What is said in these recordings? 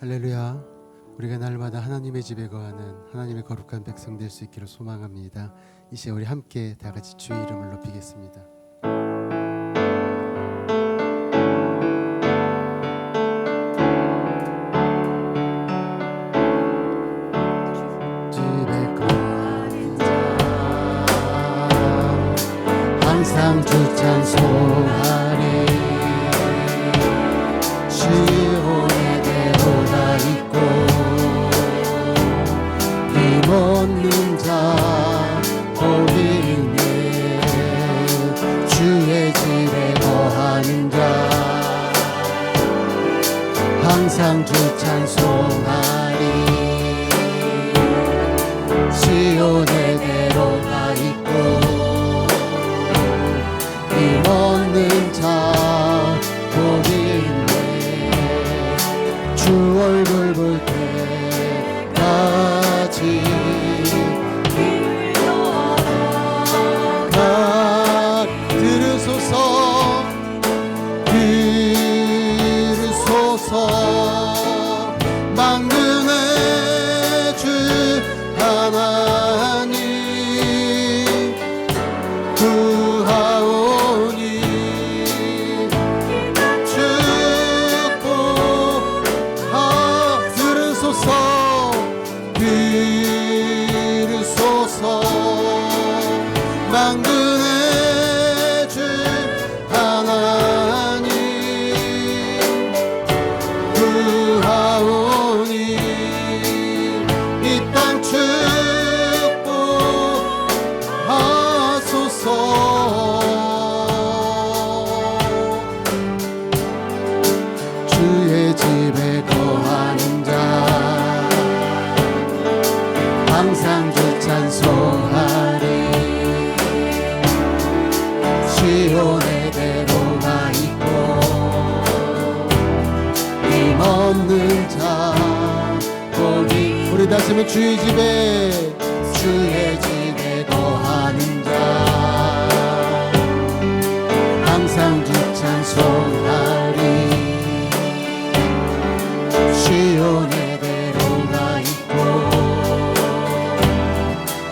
할렐루야. 우리가 날마다 하나님의 집에 거하는 하나님의 거룩한 백성 될 수 있기를 소망합니다. 이 시간 우리 함께 다 같이 주의 이름을 높이겠습니다. 집에 거하는 자 항상 주 찬송하리. 시온의 대로가 있고 힘없는 자 거기 있네. 주의 집에 거하는 자 항상 주 찬송하리. 시온의 대로가 있고 힘없는 자 거기 있네. 주 얼굴 볼 때까지 들으소서 들으소서. 만군의 주 하나님 구하오니 들으소서. 만군의 주 하나님 구하오니 이 땅 축복하소서. 주의 집에 거하는 자 항상 주 찬송하리. 시온의 대로가 있고 힘없는 자 거기. 우리 다시 한번 주의 집에 거하는 자 항상 주 찬송하리. 시온의 대로가 있고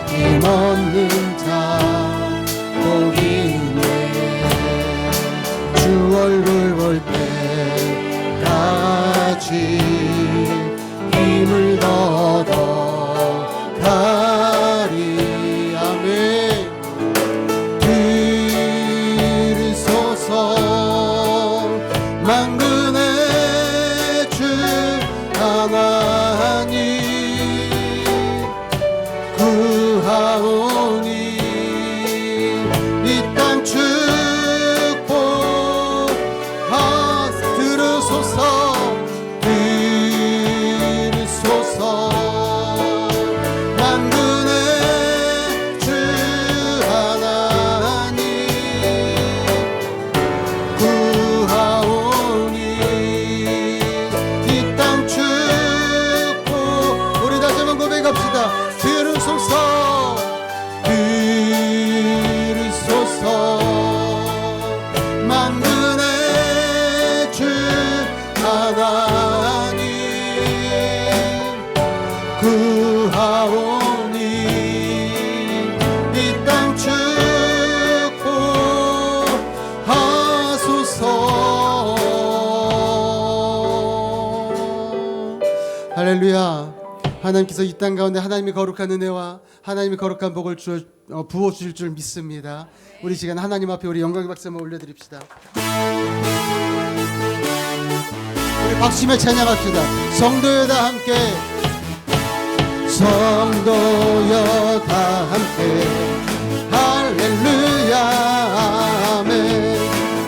힘없는 자 거기 있네. 주 얼굴 볼 때까지 힘을 얻어가리. 아멘. 들으소서. 만군의 주 하나님 구하오니 이 땅 축복하. 들으소서 들으소서. 만군의 주 하나님 구하오니 이 땅 축복. 우리 다시 한번 고백합시다. 들으소서 들으소서. 만군의 주 하나님 구하오니 이 땅 축복하소서. 할렐루야. 하나님께서 이 땅 가운데 하나님의 거룩한 은혜와 하나님의 거룩한 복을 부어주실 줄 믿습니다. 우리 시간 하나님 앞에 우리 영광의 박수 한번 올려드립시다. 우리 박수며 찬양합시다. 성도여 다 함께. 성도여 다 함께. 할렐루야 아멘.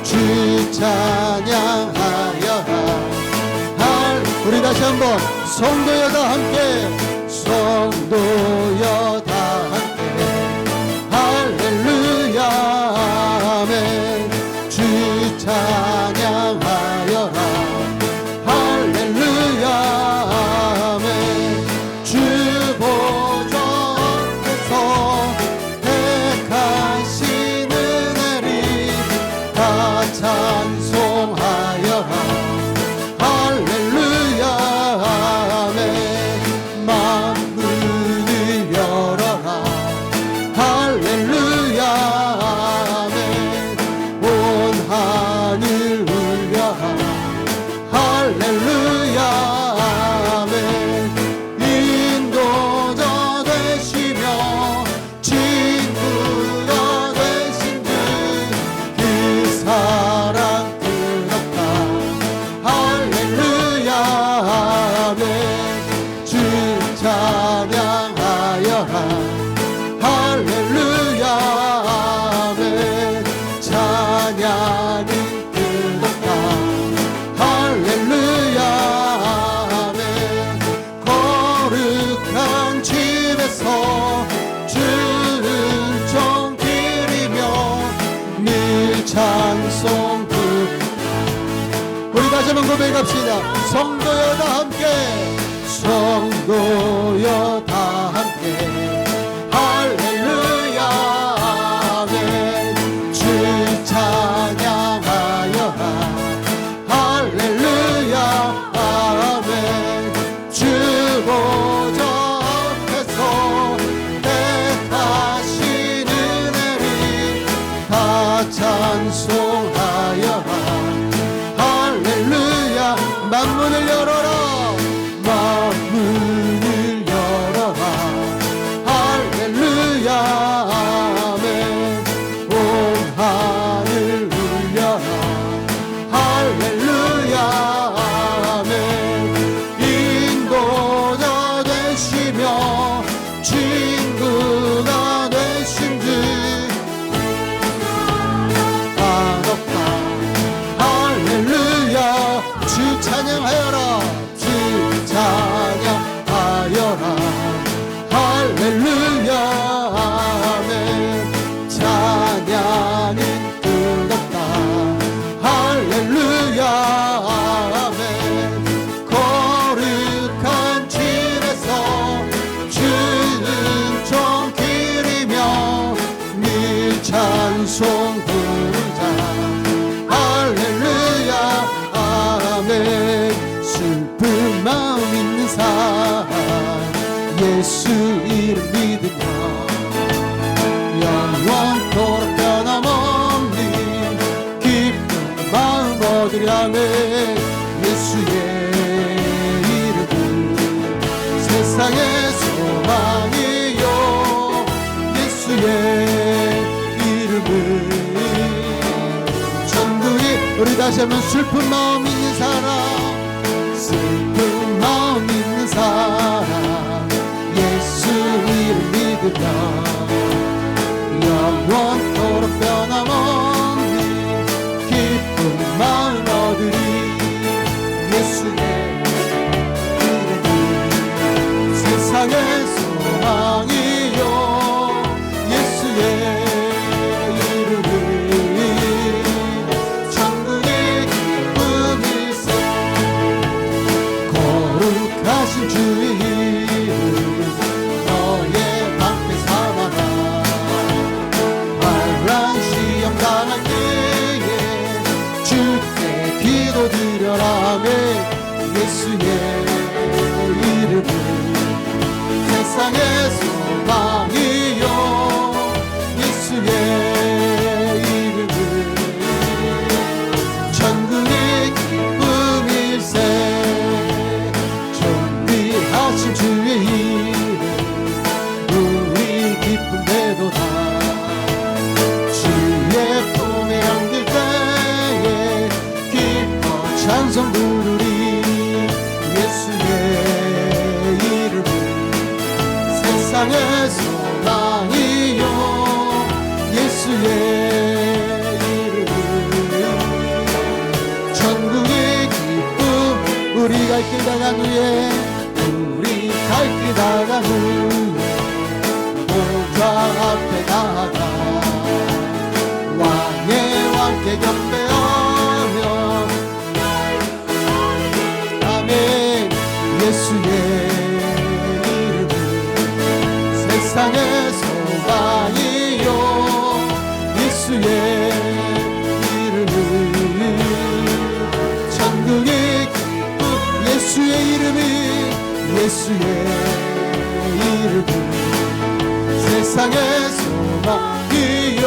주 찬양하여라. 우리 다시 한번. 성도여 다 함께. 성도여 다 함께. 할렐루야 아멘. 주 찬양하여라. 할렐루야 아멘. 주 보좌에서 택하신 은혜를 다 찬송하여라. 할렐루야 우리 다시 한번 고백합시다. 성도여 다 함께, 성도여 다 함께 할렐루야 아멘. 주 찬양하여라 할렐루야 아멘. 주 보좌 앞에서 택하신 은혜를 다 찬송하여라 할렐루야. 만문을 열어라 만문을 열어라 할렐루야 아멘. 온 하늘 울려라 할렐루야 아멘. 인도자 되시며 친구가 되신 주 한없다 할렐루야. 주 찬양하여라 주 찬양하여라 할렐루야 아멘. 찬양은 뜨겁다 할렐루야 아멘. 거룩한 집에서 주는 종 기리며 늘 찬송 부르자 할렐루야 아멘. 슬픈 마음 있는 사람 예수 이름 믿으며 영원토록 변함없는 기쁜 마음 얻으려면 예수의 이름은 세상의 소망이요. 예수의 이름은 천국이. 우리 다시 한번 슬픈 마음 있는 사람, 슬픈 마음 있는 사람 예수 이름 믿으며 영원토록 변함없는 기쁜 마음 얻으리. 예수의 이름은 세상의 소망이요. 예수의 이름은 천국의 기쁨일세. 거룩하신 주의 이름 너의 방패 삼아라. 환란 시험 당할 때에 주께 기도드려라 아멘. 예수의 이름은 세상의 소망이요. 예수의 이름은 천국의 기쁨일세. 존귀하신 주의 이름 우리 기쁨 되도다. 주의 품에 안길 때에 기뻐 찬송 부르리. 예수의 이름은 세상의 소망이요. 예수의 이름은 천국의 기쁨. 우리 갈 길 다간 후에 우리 갈 길 다간 후에 보좌 앞에 나아가 왕의 왕께 경배하며 아멘. 예수의 이름은 세상의 소망이요. 예수의 이름은 천국의 기쁨. 예수의 이름은 예수의 이름은 세상의 소망이요.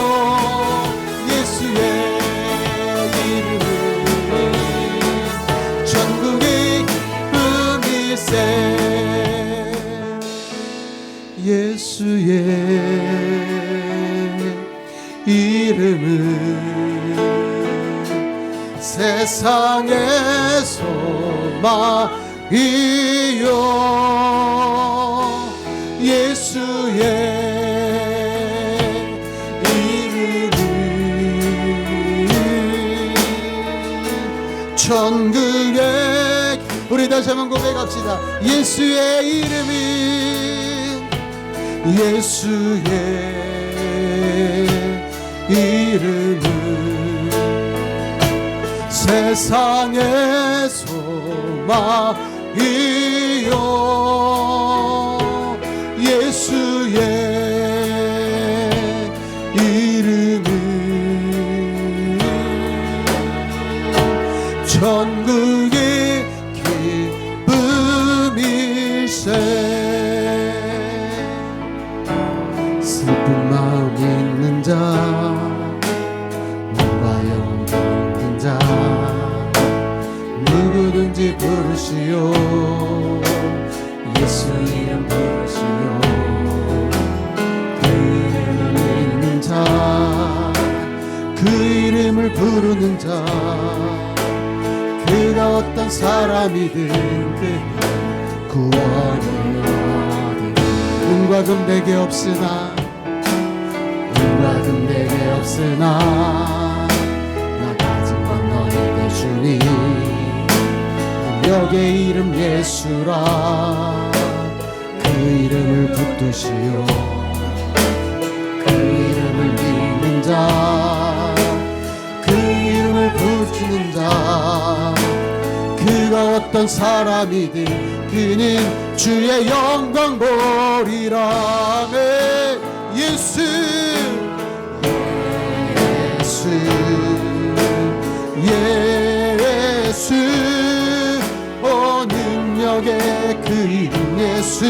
예수의 이름은 천국의 기쁨일세. 예수의 이름은 세상의 소망이요. 예수의 이름은 천국의. 우리 다시 한번 고백합시다. 예수의 이름은 예수의 이름은 세상의 소망이요 예수의 이름은 천국의 기쁨일세 슬픈 마음 있는 자 눈과 영광 없는 자 누구든지 부르시오 예수 이름 부르시오 그 이름을 믿는 자 그 이름을 부르는 자 그가 어떤 사람이든 그 구원을 얻으리 은과 금 내게 없으나 은과 금 내게 없으나 나 가진 건 너에게 주니 능력의 이름 예수라 그 이름을 붙드시오 그 이름을 믿는 자 그 이름을 붙이는 자 그가 어떤 사람이든 그는 주의 영광 보리라 예수 예수 예수 오 능력의 그 이름 예수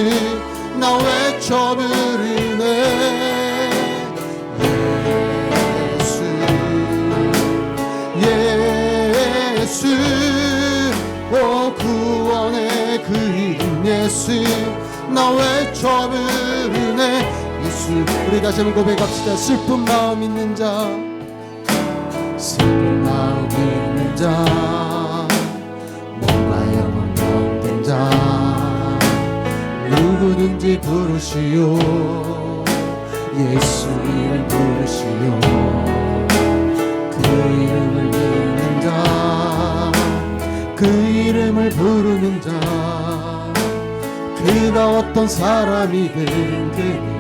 나 외쳐 부르네 예수 오 구원의 그 이름 예수 나 외쳐 부르네 예수 우리 다시 한번 고백합시다 슬픈 마음 있는 자 슬픈 마음 있는 자 몸과 영혼 없는 자 누구든지 부르시오 예수 이름 부르시오 그 이름을 믿는 자 그 이름을 부르는 자 그가 어떤 사람이든 그는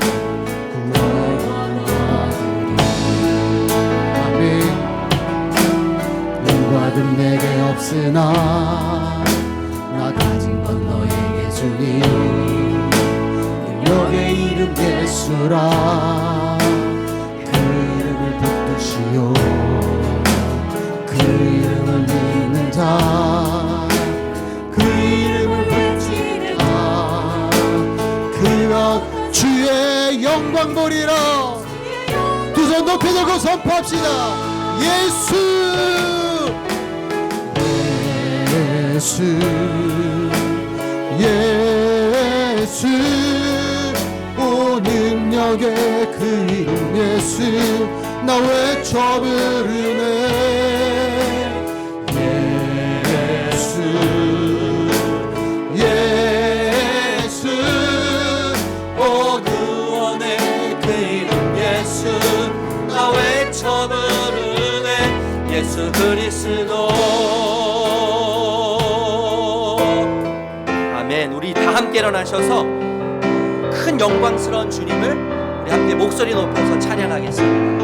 구원을 얻으리 아멘 은과 금 내게 없으나 나 가진 건 너에게 주니 능력의 이름 예수라 그 이름을 붙드시오 그 이름을 믿는 자 그 이름을 붙이는 자 그가 주의 영광 보리라 두 손 높이 들고 선포합시다 예수 예수 예수 오 능력의 그 이름 예수 나 외쳐 부르네 예수 예수 오 구원의 그 이름 예수 나 외쳐 부르네 예수 그리스도 아멘. 우리 다 함께 일어나셔서 큰 영광스러운 주님을 우리 함께 목소리 높여서 찬양하겠습니다.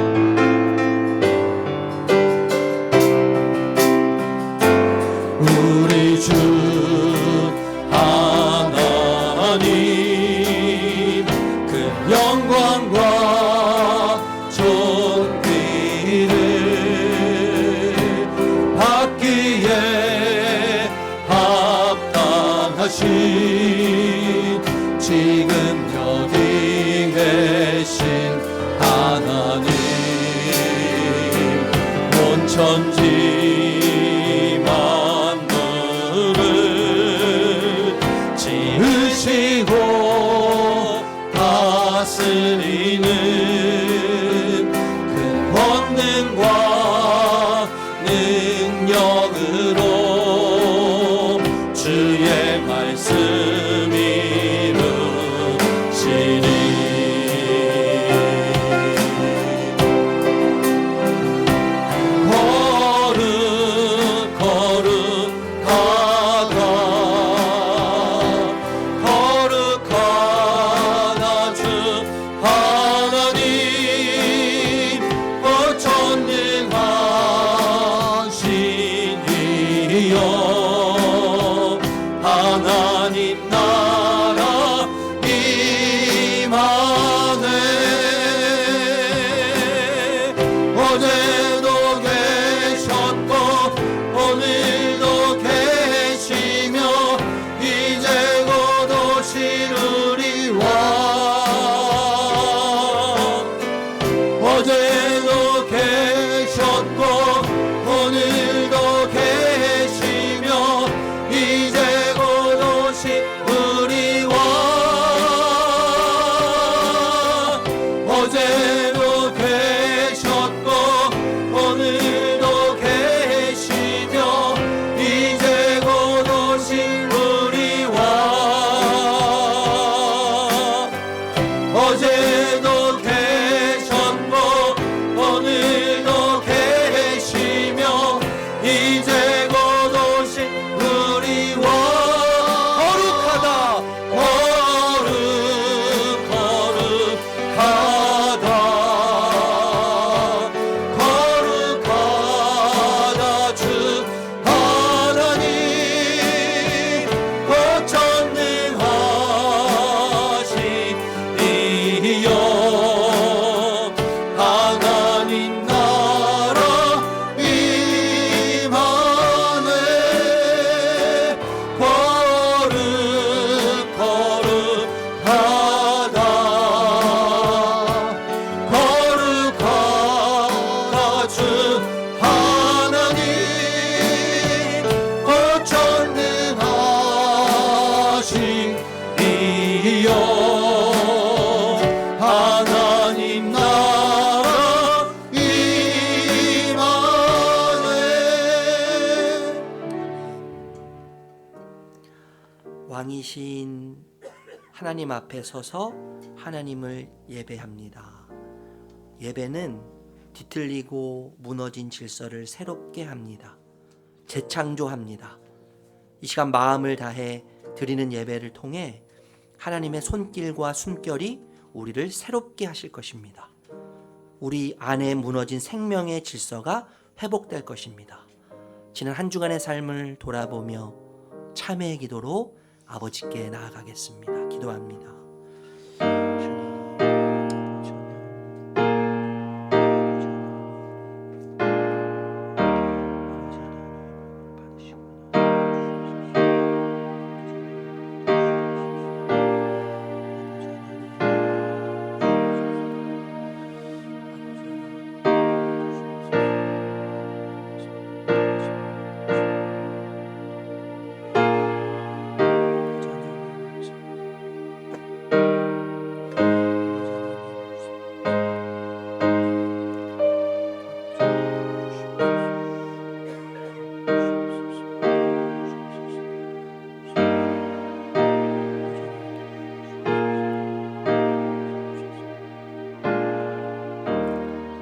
우리 주 하나님 그 영광과 존귀를 받기에 합당하신 지금 여기 계신 하나님 온 천지 지으시고 다스리는 그 권능과 능력으로 주의 말씀 하나님 나라 임하네. 어제도 계셨고 오늘도 계시며 이제 곧 오시리와. 어제도 계셨고 오늘도 계시며 이제 곧 오시리와. 어제도 계셨고 오늘도 계시며 이제 곧 오시리와. 어제도 계셨고 오늘도 계시며 이제 곧 오시리와. 거룩하다 거룩하다 주 하나님 전능하시니여. 하나님 나라 임하네. 거룩하다 주 하나님 전능하시니여. 하나님 나라 임하네. 왕이신 하나님 앞에 서서 하나님을 예배합니다. 예배는 뒤틀리고 무너진 질서를 새롭게 합니다. 재창조합니다. 이 시간 마음을 다해 드리는 예배를 통해 하나님의 손길과 숨결이 우리를 새롭게 하실 것입니다. 우리 안에 무너진 생명의 질서가 회복될 것입니다. 지난 한 주간의 삶을 돌아보며 참회의 기도로 아버지께 나아가겠습니다. 기도합니다.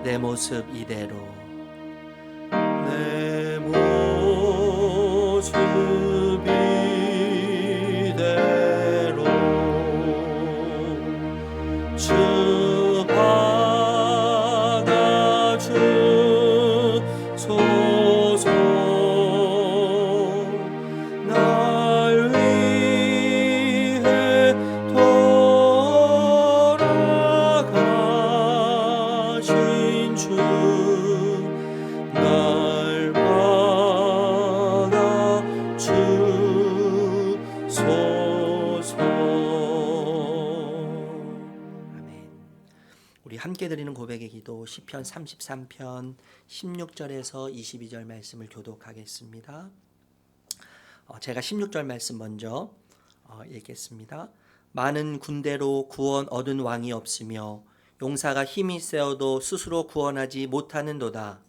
내 모습 이대로 내 모습 이대로 주 받아주소서. 날 위해 돌아가신 주 날 받아주소서. 아멘. 우리 함께 드리는 고백의 기도 시편 33편 16절에서 22절 말씀을 교독하겠습니다. 제가 16절 말씀 먼저 읽겠습니다. 많은 군대로 구원 얻은 왕이 없으며 용사가 힘이 세어도 스스로 구원하지 못하는도다.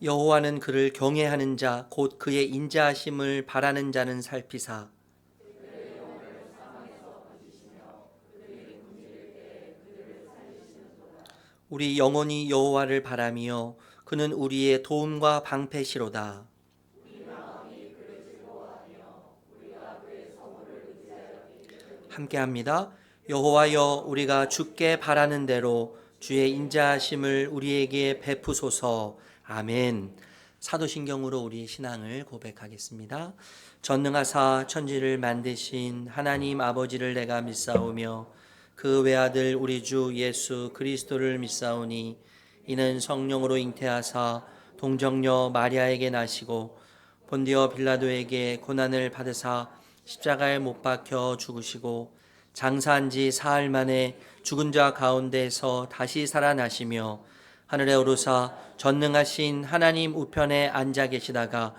여호와는 그를 경외하는 자 곧 그의 인자하심을 바라는 자는 살피사 우리 영혼이 여호와를 바라며 그는 우리의 도움과 방패시로다. 함께합니다. 여호와여, 우리가 주께 바라는 대로 주의 인자하심을 우리에게 베푸소서. 아멘. 사도신경으로 우리 신앙을 고백하겠습니다. 전능하사 천지를 만드신 하나님 아버지를 내가 믿사오며 그 외아들 우리 주 예수 그리스도를 믿사오니 이는 성령으로 잉태하사 동정녀 마리아에게 나시고 본디오 빌라도에게 고난을 받으사 십자가에 못 박혀 죽으시고 장사한 지 사흘 만에 죽은 자 가운데서 다시 살아나시며 하늘에 오르사 전능하신 하나님 우편에 앉아 계시다가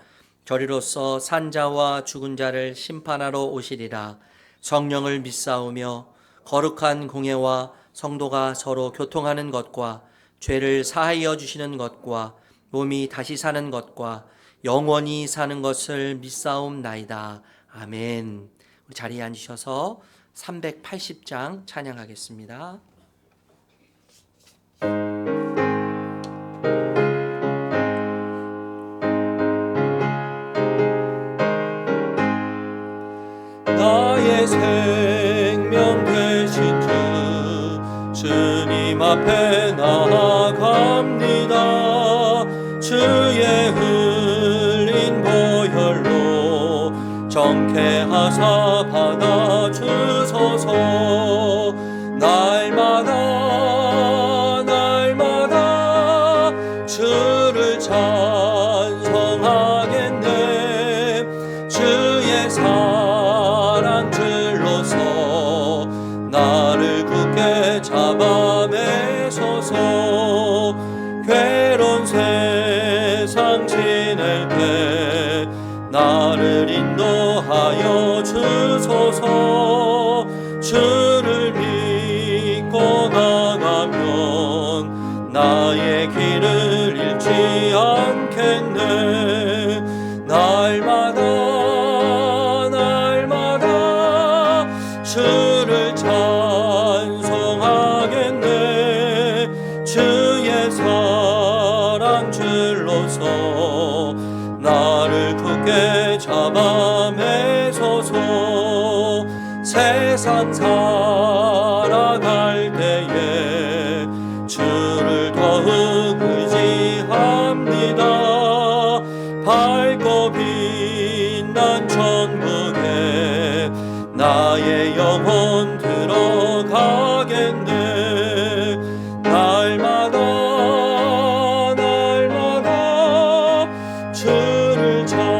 저리로서 산자와 죽은 자를 심판하러 오시리라. 성령을 믿사오며 거룩한 공예와 성도가 서로 교통하는 것과 죄를 사하여 주시는 것과 몸이 다시 사는 것과 영원히 사는 것을 믿사옵나이다. 아멘. 우리 자리에 앉으셔서 380장 찬양하겠습니다. 나의 생명 되신 주님 앞에 나아갑니다. 주의 흘린 보혈로 정케하사 받아주소서. 날마다 주를 찬송하겠네. 주의 사랑 줄로서 나를 굳게 잡아매소서. 괴로운 세상 지낼 때 나를 인도하여 주소서. 주를 믿고 나가면 나의 길을 잃지 않겠네. 날마다 주를 찬송하겠네. 주의 사랑 줄로서 나를 굳게 잡아매소서. 세상 살아갈 때에 주를 더욱 의지합니다. 밝고 빛난 천국에 나의 영혼 들어가겠네. 날마다 주를 찬송.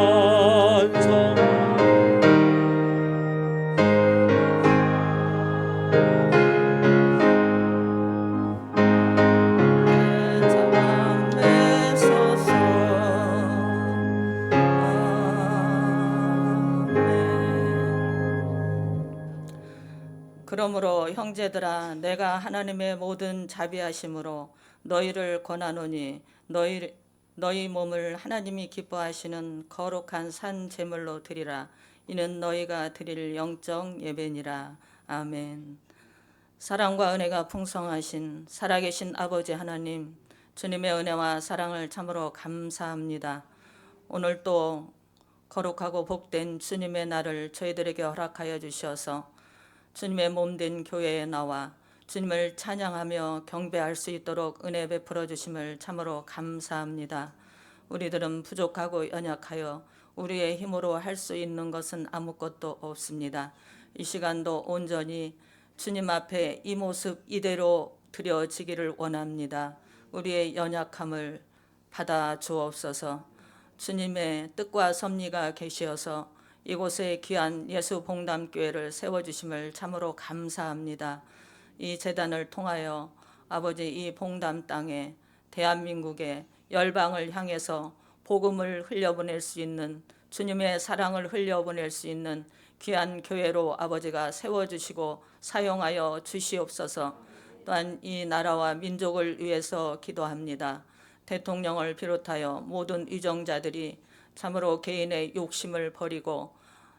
그러므로 형제들아 내가 하나님의 모든 자비하심으로 너희를 권하노니 너희 몸을 하나님이 기뻐하시는 거룩한 산 제물로 드리라. 이는 너희가 드릴 영적 예배니라. 아멘. 사랑과 은혜가 풍성하신 살아계신 아버지 하나님, 주님의 은혜와 사랑을 참으로 감사합니다. 오늘 또 거룩하고 복된 주님의 날을 저희들에게 허락하여 주셔서 주님의 몸된 교회에 나와 주님을 찬양하며 경배할 수 있도록 은혜 베풀어 주심을 참으로 감사합니다. 우리들은 부족하고 연약하여 우리의 힘으로 할 수 있는 것은 아무것도 없습니다. 이 시간도 온전히 주님 앞에 이 모습 이대로 드려지기를 원합니다. 우리의 연약함을 받아 주옵소서. 주님의 뜻과 섭리가 계시어서 이곳에 귀한 예수 봉담교회를 세워주심을 참으로 감사합니다. 이 재단을 통하여 아버지 이 봉담 땅에 대한민국의 열방을 향해서 복음을 흘려보낼 수 있는, 주님의 사랑을 흘려보낼 수 있는 귀한 교회로 아버지가 세워주시고 사용하여 주시옵소서. 또한 이 나라와 민족을 위해서 기도합니다. 대통령을 비롯하여 모든 위정자들이 참으로 개인의 욕심을 버리고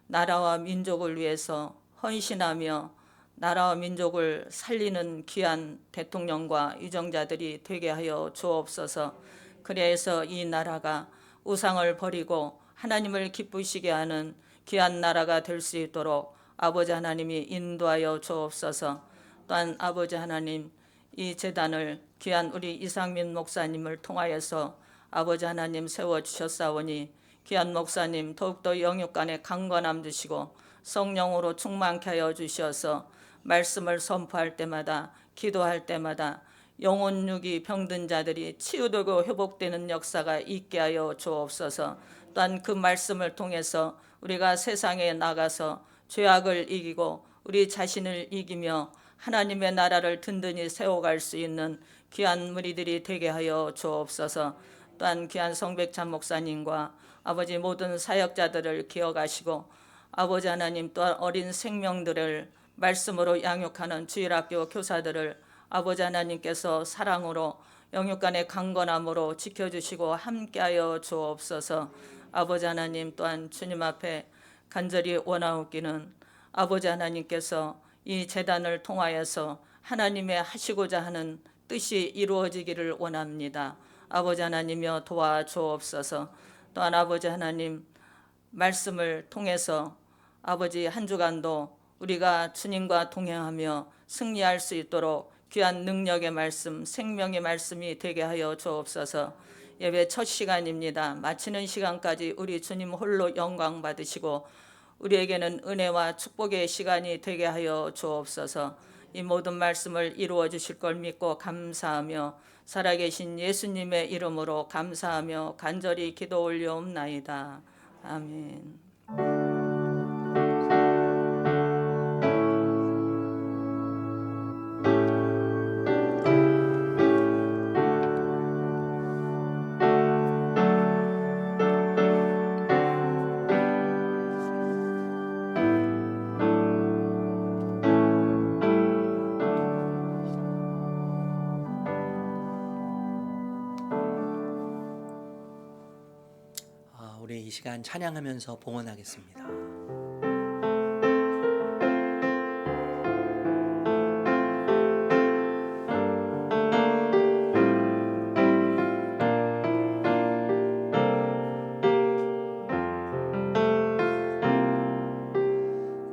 나라와 민족을 위해서 헌신하며 나라와 민족을 살리는 귀한 대통령과 위정자들이 되게 하여 주옵소서. 그래서 이 나라가 우상을 버리고 하나님을 기쁘시게 하는 귀한 나라가 될 수 있도록 아버지 하나님이 인도하여 주옵소서. 또한 아버지 하나님, 이 재단을 귀한 우리 이상민 목사님을 통하여서 아버지 하나님 세워주셨사오니 귀한 목사님 더욱더 영육간에 강건함 주시고 성령으로 충만케 하여 주셔서 말씀을 선포할 때마다 기도할 때마다 영혼 육이 병든 자들이 치유되고 회복되는 역사가 있게 하여 주옵소서. 또한 그 말씀을 통해서 우리가 세상에 나가서 죄악을 이기고 우리 자신을 이기며 하나님의 나라를 든든히 세워갈 수 있는 귀한 무리들이 되게 하여 주옵소서. 또한 귀한 성백찬 목사님과 아버지 모든 사역자들을 기억하시고 아버지 하나님 또한 어린 생명들을 말씀으로 양육하는 주일학교 교사들을 아버지 하나님께서 사랑으로 영육간의 강건함으로 지켜주시고 함께하여 주옵소서. 아버지 하나님 또한 주님 앞에 간절히 원하옵기는 아버지 하나님께서 이 재단을 통하여서 하나님의 하시고자 하는 뜻이 이루어지기를 원합니다. 아버지 하나님이여 도와주옵소서. 또한 아버지 하나님 말씀을 통해서 아버지 한 주간도 우리가 주님과 동행하며 승리할 수 있도록 귀한 능력의 말씀, 생명의 말씀이 되게 하여 주옵소서. 예배 첫 시간입니다. 마치는 시간까지 우리 주님 홀로 영광 받으시고 우리에게는 은혜와 축복의 시간이 되게 하여 주옵소서. 이 모든 말씀을 이루어 주실 걸 믿고 감사하며 살아계신 예수님의 이름으로 감사하며 간절히 기도 올려옵나이다. 아멘. 우리 이 시간 찬양하면서 봉헌하겠습니다.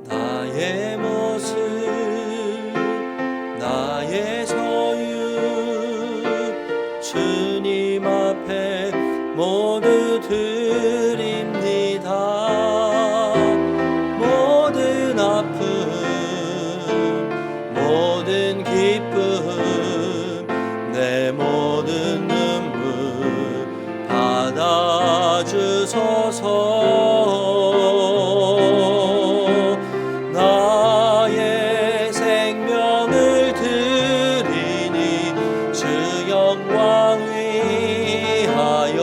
나의 모습 나의 소유 주님 앞에 모두 드립니다. 모든 아픔 모든 기쁨 내 모든 눈물 받아주소서. 나의 생명을 드리니 주 영광 위하여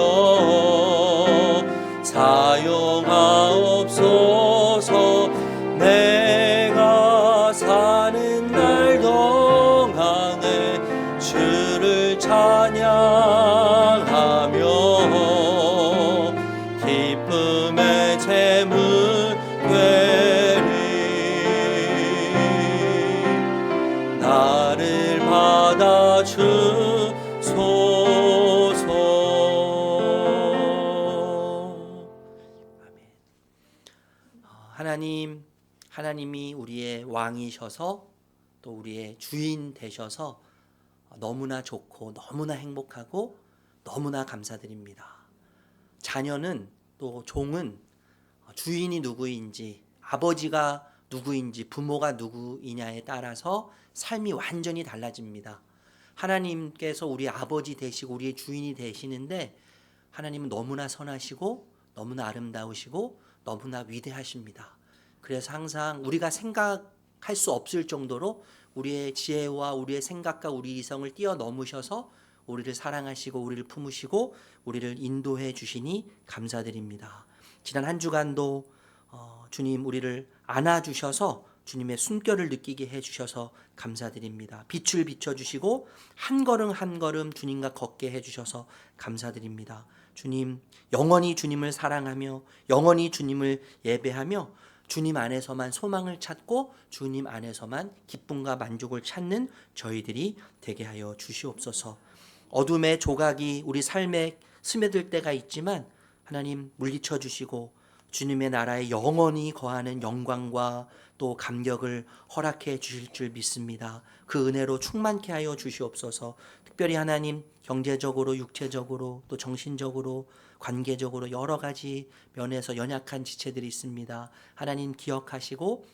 사용하옵소서. 내가 사는 날 동안에 주를 찬양하며 기쁨의 제물 되리. 나를 받아주소서. 하나님이 우리의 왕이셔서 또 우리의 주인 되셔서 너무나 좋고 너무나 행복하고 너무나 감사드립니다. 자녀는 또 종은 주인이 누구인지 아버지가 누구인지 부모가 누구이냐에 따라서 삶이 완전히 달라집니다. 하나님께서 우리 아버지 되시고 우리의 주인이 되시는데 하나님은 너무나 선하시고 너무나 아름다우시고 너무나 위대하십니다. 그래서 항상 우리가 생각할 수 없을 정도로 우리의 지혜와 우리의 생각과 우리 이성을 뛰어넘으셔서 우리를 사랑하시고 우리를 품으시고 우리를 인도해 주시니 감사드립니다. 지난 한 주간도 주님 우리를 안아주셔서 주님의 숨결을 느끼게 해주셔서 감사드립니다. 빛을 비춰주시고 한 걸음 한 걸음 주님과 걷게 해주셔서 감사드립니다. 주님 영원히 주님을 사랑하며 영원히 주님을 예배하며 주님 안에서만 소망을 찾고 주님 안에서만 기쁨과 만족을 찾는 저희들이 되게 하여 주시옵소서. 어둠의 조각이 우리 삶에 스며들 때가 있지만 하나님 물리쳐 주시고 주님의 나라에 영원히 거하는 영광과 또 감격을 허락해 주실 줄 믿습니다. 그 은혜로 충만케 하여 주시옵소서. 특별히 하나님 경제적으로, 육체적으로, 또 정신적으로, 관계적으로 여러 가지 면에서 연약한 지체들이 있습니다. 하나님 기억하시고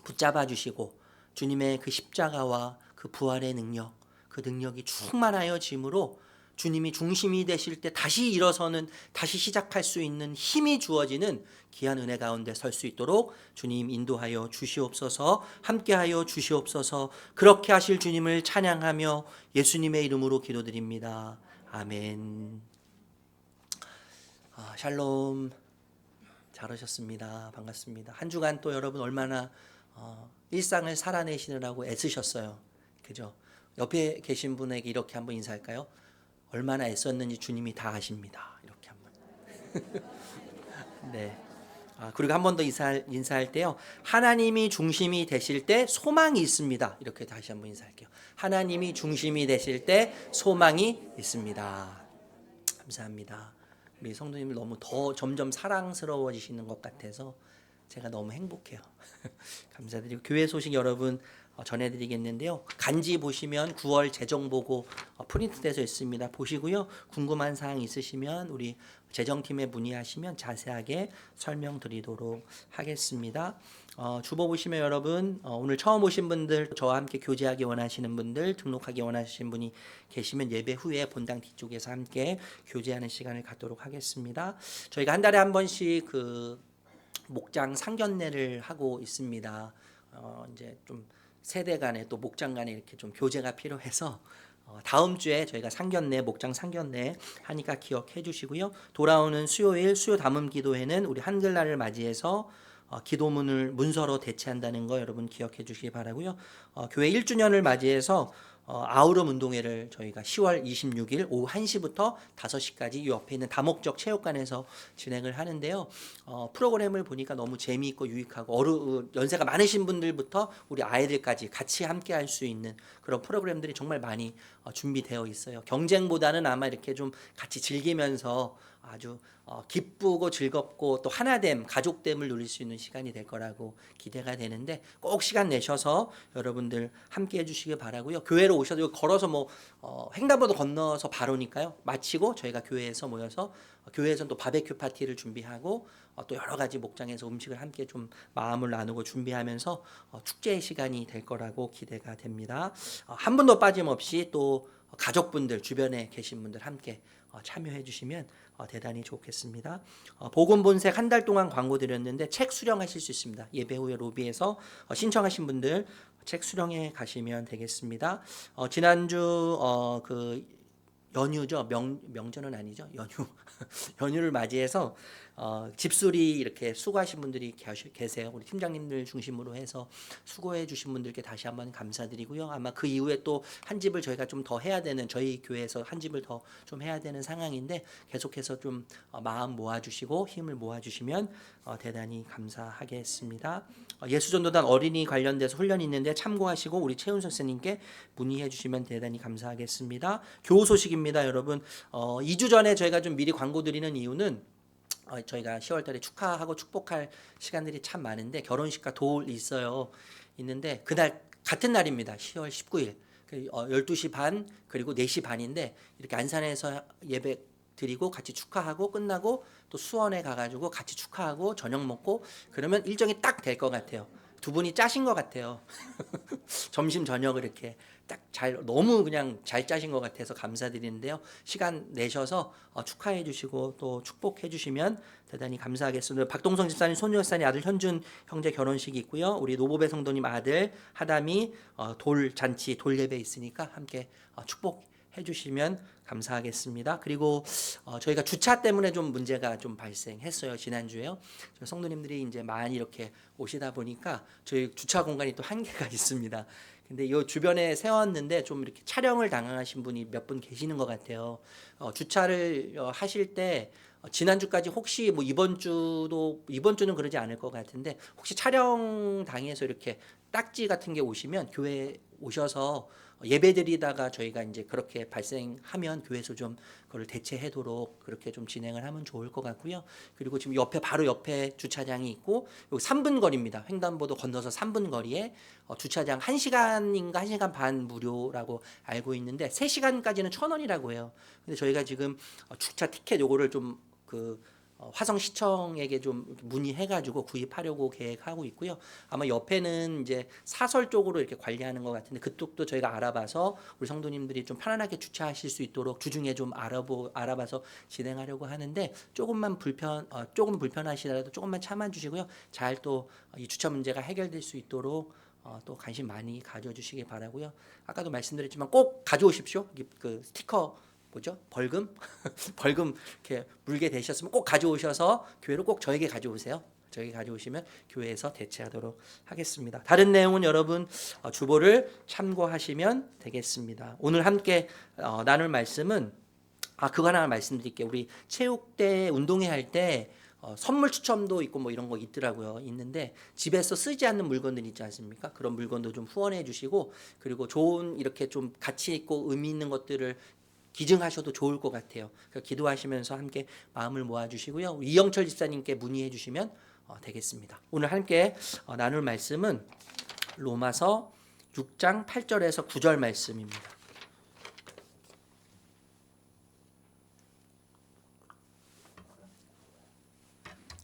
붙잡아 주시고 주님의 그 십자가와 그 부활의 능력, 그 능력이 충만하여짐으로 주님이 중심이 되실 때 다시 일어서는, 다시 시작할 수 있는 힘이 주어지는 귀한 은혜 가운데 설 수 있도록 주님 인도하여 주시옵소서. 함께하여 주시옵소서. 그렇게 하실 주님을 찬양하며 예수님의 이름으로 기도드립니다. 아멘. 샬롬. 잘 오셨습니다. 반갑습니다. 한 주간 또 여러분 얼마나 일상을 살아내시느라고 애쓰셨어요. 그죠? 옆에 계신 분에게 이렇게 한번 인사할까요? 얼마나 애썼는지 주님이 다 아십니다. 이렇게 한번. 네. 그리고 한 번 더 인사할 때요. 하나님이 중심이 되실 때 소망이 있습니다. 이렇게 다시 한번 인사할게요. 하나님이 중심이 되실 때 소망이 있습니다. 감사합니다. 우리 성도님을 너무 더 점점 사랑스러워지시는 것 같아서 제가 너무 행복해요. 감사드리고 교회 소식 여러분 전해드리겠는데요. 간지 보시면 9월 재정보고 프린트돼서 있습니다. 보시고요. 궁금한 사항 있으시면 우리 재정팀에 문의하시면 자세하게 설명드리도록 하겠습니다. 주보 보시면 여러분 오늘 처음 오신 분들, 저와 함께 교제하기 원하시는 분들, 등록하기 원하시는 분이 계시면 예배 후에 본당 뒤쪽에서 함께 교제하는 시간을 갖도록 하겠습니다. 저희가 한 달에 한 번씩 그 목장 상견례를 하고 있습니다. 이제 좀 세대 간에 또 목장 간에 이렇게 좀 교제가 필요해서 다음 주에 저희가 상견례, 목장 상견례 하니까 기억해 주시고요. 돌아오는 수요일 수요 담음 기도회는 우리 한글날을 맞이해서 기도문을 문서로 대체한다는 거 여러분 기억해 주시기 바라고요. 교회 1주년을 맞이해서 아우름 운동회를 저희가 10월 26일 오후 1시부터 5시까지 이 옆에 있는 다목적 체육관에서 진행을 하는데요. 프로그램을 보니까 너무 재미있고 유익하고 연세가 많으신 분들부터 우리 아이들까지 같이 함께 할 수 있는 그런 프로그램들이 정말 많이 준비되어 있어요. 경쟁보다는 아마 이렇게 좀 같이 즐기면서 아주 기쁘고 즐겁고 또 하나됨, 가족됨을 누릴 수 있는 시간이 될 거라고 기대가 되는데 꼭 시간 내셔서 여러분들 함께 해주시기 바라고요. 교회로 오셔도 걸어서 횡단보도 건너서 바로니까요. 마치고 저희가 교회에서 모여서 교회에서는 또 바베큐 파티를 준비하고 또 여러 가지 목장에서 음식을 함께 좀 마음을 나누고 준비하면서 축제의 시간이 될 거라고 기대가 됩니다. 한 분도 빠짐없이 또 가족분들 주변에 계신 분들 함께 참여해 주시면 대단히 좋겠습니다. 복음 본색 한 달 동안 광고 드렸는데 책 수령하실 수 있습니다. 예배 후에 로비에서 신청하신 분들 책 수령해 가시면 되겠습니다. 지난주 그 연휴죠. 명절은 아니죠. 연휴를 맞이해서 집수리 이렇게 수고하신 분들이 계세요. 우리 팀장님들 중심으로 해서 수고해 주신 분들께 다시 한번 감사드리고요. 아마 그 이후에 또 한 집을 저희가 좀 더 해야 되는, 저희 교회에서 한 집을 더 좀 해야 되는 상황인데 계속해서 좀 마음 모아주시고 힘을 모아주시면 대단히 감사하겠습니다. 예수전도단 어린이 관련돼서 훈련이 있는데 참고하시고 우리 최훈 선생님께 문의해 주시면 대단히 감사하겠습니다. 교우 소식입니다, 여러분. 2주 전에 저희가 좀 미리 광고 드리는 이유는 저희가 10월 달에 축하하고 축복할 시간들이 참 많은데 결혼식과 도울이 있는데 그날 같은 날입니다. 10월 19일 12시 반 그리고 4시 반인데 이렇게 안산에서 예배 드리고 같이 축하하고 끝나고 또 수원에 가가지고 같이 축하하고 저녁 먹고 그러면 일정이 딱 될 것 같아요. 두 분이 짜신 것 같아요. 점심 저녁을 이렇게 딱 너무 그냥 잘 짜신 것 같아서 감사드리는데요. 시간 내셔서 축하해 주시고 또 축복해 주시면 대단히 감사하겠습니다. 박동성 집사님, 손유 집사님 아들 현준 형제 결혼식이 있고요. 우리 노보배 성도님 아들 하담이 돌잔치 돌예배 있으니까 함께 축복해 주시면 감사하겠습니다. 그리고 저희가 주차 때문에 좀 문제가 좀 발생했어요. 지난주에요. 성도님들이 이제 많이 이렇게 오시다 보니까 저희 주차 공간이 또 한계가 있습니다. 근데 이 주변에 세웠는데 좀 이렇게 촬영을 당하신 분이 몇 분 계시는 것 같아요. 주차를 하실 때 지난주까지 혹시 뭐 이번 주는 그러지 않을 것 같은데 혹시 촬영 당해서 이렇게 딱지 같은 게 오시면 교회 오셔서 예배드리다가 저희가 이제 그렇게 발생하면 교회에서 좀 그걸 대체하도록 그렇게 좀 진행을 하면 좋을 것 같고요. 그리고 지금 옆에 바로 옆에 주차장이 있고 여기 3분 거리입니다. 횡단보도 건너서 3분 거리에 주차장 1시간인가 1시간 반 무료라고 알고 있는데 3시간까지는 1,000원이라고 해요. 근데 저희가 지금 주차 티켓 요거를 좀 화성시청에게 좀 문의해가지고 구입하려고 계획하고 있고요. 아마 옆에는 이제 사설 쪽으로 이렇게 관리하는 것 같은데 그쪽도 저희가 알아봐서 우리 성도님들이 좀 편안하게 주차하실 수 있도록 주중에 좀 알아봐서 진행하려고 하는데 조금 불편하시더라도 조금만 참아주시고요. 잘 또 이 주차 문제가 해결될 수 있도록 또 관심 많이 가져주시기 바라고요. 아까도 말씀드렸지만 꼭 가져오십시오. 그 스티커 뭐죠? 벌금? 벌금 이렇게 물게 되셨으면 꼭 가져오셔서 교회로 꼭 저에게 가져오세요. 저에게 가져오시면 교회에서 대체하도록 하겠습니다. 다른 내용은 여러분 주보를 참고하시면 되겠습니다. 오늘 함께 나눌 말씀은 그거 하나 말씀드릴게요. 우리 체육대 운동회 할 때 선물 추첨도 있고 뭐 이런 거 있더라고요. 있는데 집에서 쓰지 않는 물건들 있지 않습니까? 그런 물건도 좀 후원해 주시고 그리고 좋은 이렇게 좀 가치 있고 의미 있는 것들을 기증하셔도 좋을 것 같아요. 기도하시면서 함께 마음을 모아주시고요. 이영철 집사님께 문의해 주시면 되겠습니다. 오늘 함께 나눌 말씀은 로마서 6장 8절에서 9절 말씀입니다.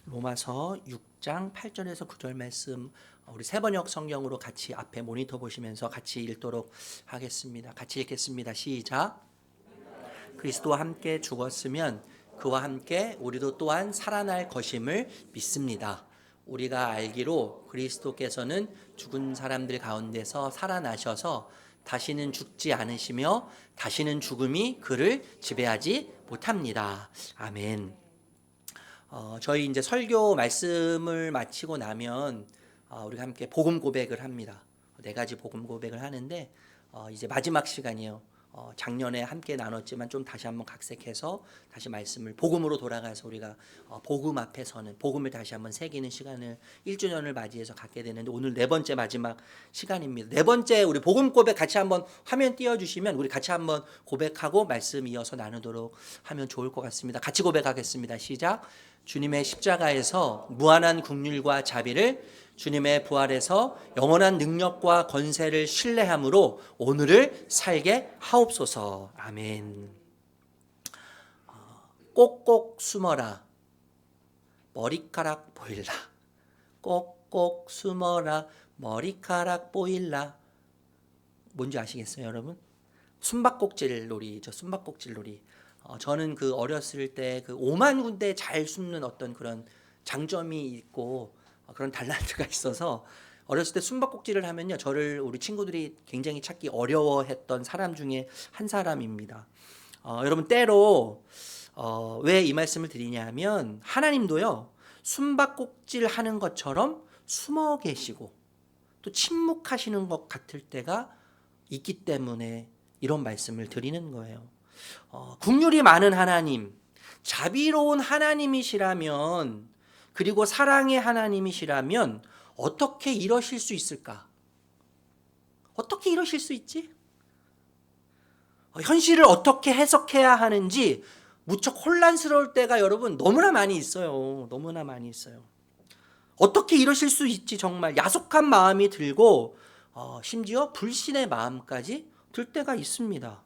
로마서 6장 8절에서 9절 말씀 우리 세번역 성경으로 같이 앞에 모니터 보시면서 같이 읽도록 하겠습니다. 같이 읽겠습니다. 시작. 그리스도와 함께 죽었으면 그와 함께 우리도 또한 살아날 것임을 믿습니다. 우리가 알기로 그리스도께서는 죽은 사람들 가운데서 살아나셔서 다시는 죽지 않으시며 다시는 죽음이 그를 지배하지 못합니다. 아멘. 저희 이제 설교 말씀을 마치고 나면 우리가 함께 복음 고백을 합니다. 4가지 복음 고백을 하는데 이제 마지막 시간이에요. 작년에 함께 나눴지만 좀 다시 한번 각색해서 다시 말씀을 복음으로 돌아가서 우리가 복음 앞에 서는 복음을 다시 한번 새기는 시간을 1주년을 맞이해서 갖게 되는데 오늘 4번째 마지막 시간입니다. 4번째 우리 복음 고백 같이 한번 화면 띄워주시면 우리 같이 한번 고백하고 말씀 이어서 나누도록 하면 좋을 것 같습니다. 같이 고백하겠습니다. 시작. 주님의 십자가에서 무한한 긍휼과 자비를 주님의 부활에서 영원한 능력과 권세를 신뢰함으로 오늘을 살게 하옵소서. 아멘. 꼭꼭 숨어라. 머리카락 보일라. 꼭꼭 숨어라. 머리카락 보일라. 뭔지 아시겠어요, 여러분? 숨바꼭질 놀이죠. 숨바꼭질 놀이. 저는 그 어렸을 때 그 5만 군데 잘 숨는 어떤 그런 장점이 있고 그런 달란트가 있어서 어렸을 때 숨바꼭질을 하면요 저를 우리 친구들이 굉장히 찾기 어려워했던 사람 중에 한 사람입니다. 여러분 때로 왜 이 말씀을 드리냐면 하나님도요 숨바꼭질 하는 것처럼 숨어 계시고 또 침묵하시는 것 같을 때가 있기 때문에 이런 말씀을 드리는 거예요. 긍휼이 많은 하나님, 자비로운 하나님이시라면 그리고 사랑의 하나님이시라면 어떻게 이러실 수 있을까? 어떻게 이러실 수 있지? 현실을 어떻게 해석해야 하는지 무척 혼란스러울 때가 여러분 너무나 많이 있어요. 너무나 많이 있어요. 어떻게 이러실 수 있지? 정말 야속한 마음이 들고 심지어 불신의 마음까지 들 때가 있습니다.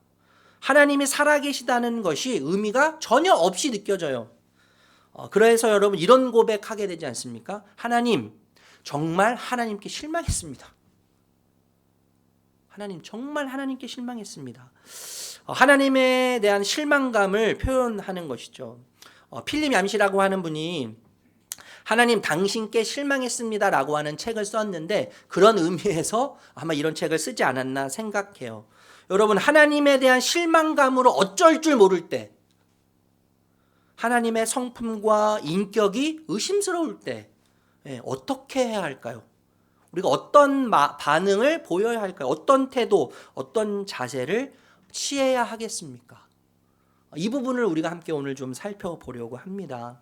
하나님이 살아계시다는 것이 의미가 전혀 없이 느껴져요. 그래서 여러분 이런 고백하게 되지 않습니까? 하나님, 정말 하나님께 실망했습니다. 하나님, 정말 하나님께 실망했습니다. 하나님에 대한 실망감을 표현하는 것이죠. 필립 얌시라고 하는 분이 하나님 당신께 실망했습니다 라고 하는 책을 썼는데 그런 의미에서 아마 이런 책을 쓰지 않았나 생각해요. 여러분 하나님에 대한 실망감으로 어쩔 줄 모를 때 하나님의 성품과 인격이 의심스러울 때 어떻게 해야 할까요? 우리가 어떤 반응을 보여야 할까요? 어떤 태도, 어떤 자세를 취해야 하겠습니까? 이 부분을 우리가 함께 오늘 좀 살펴보려고 합니다.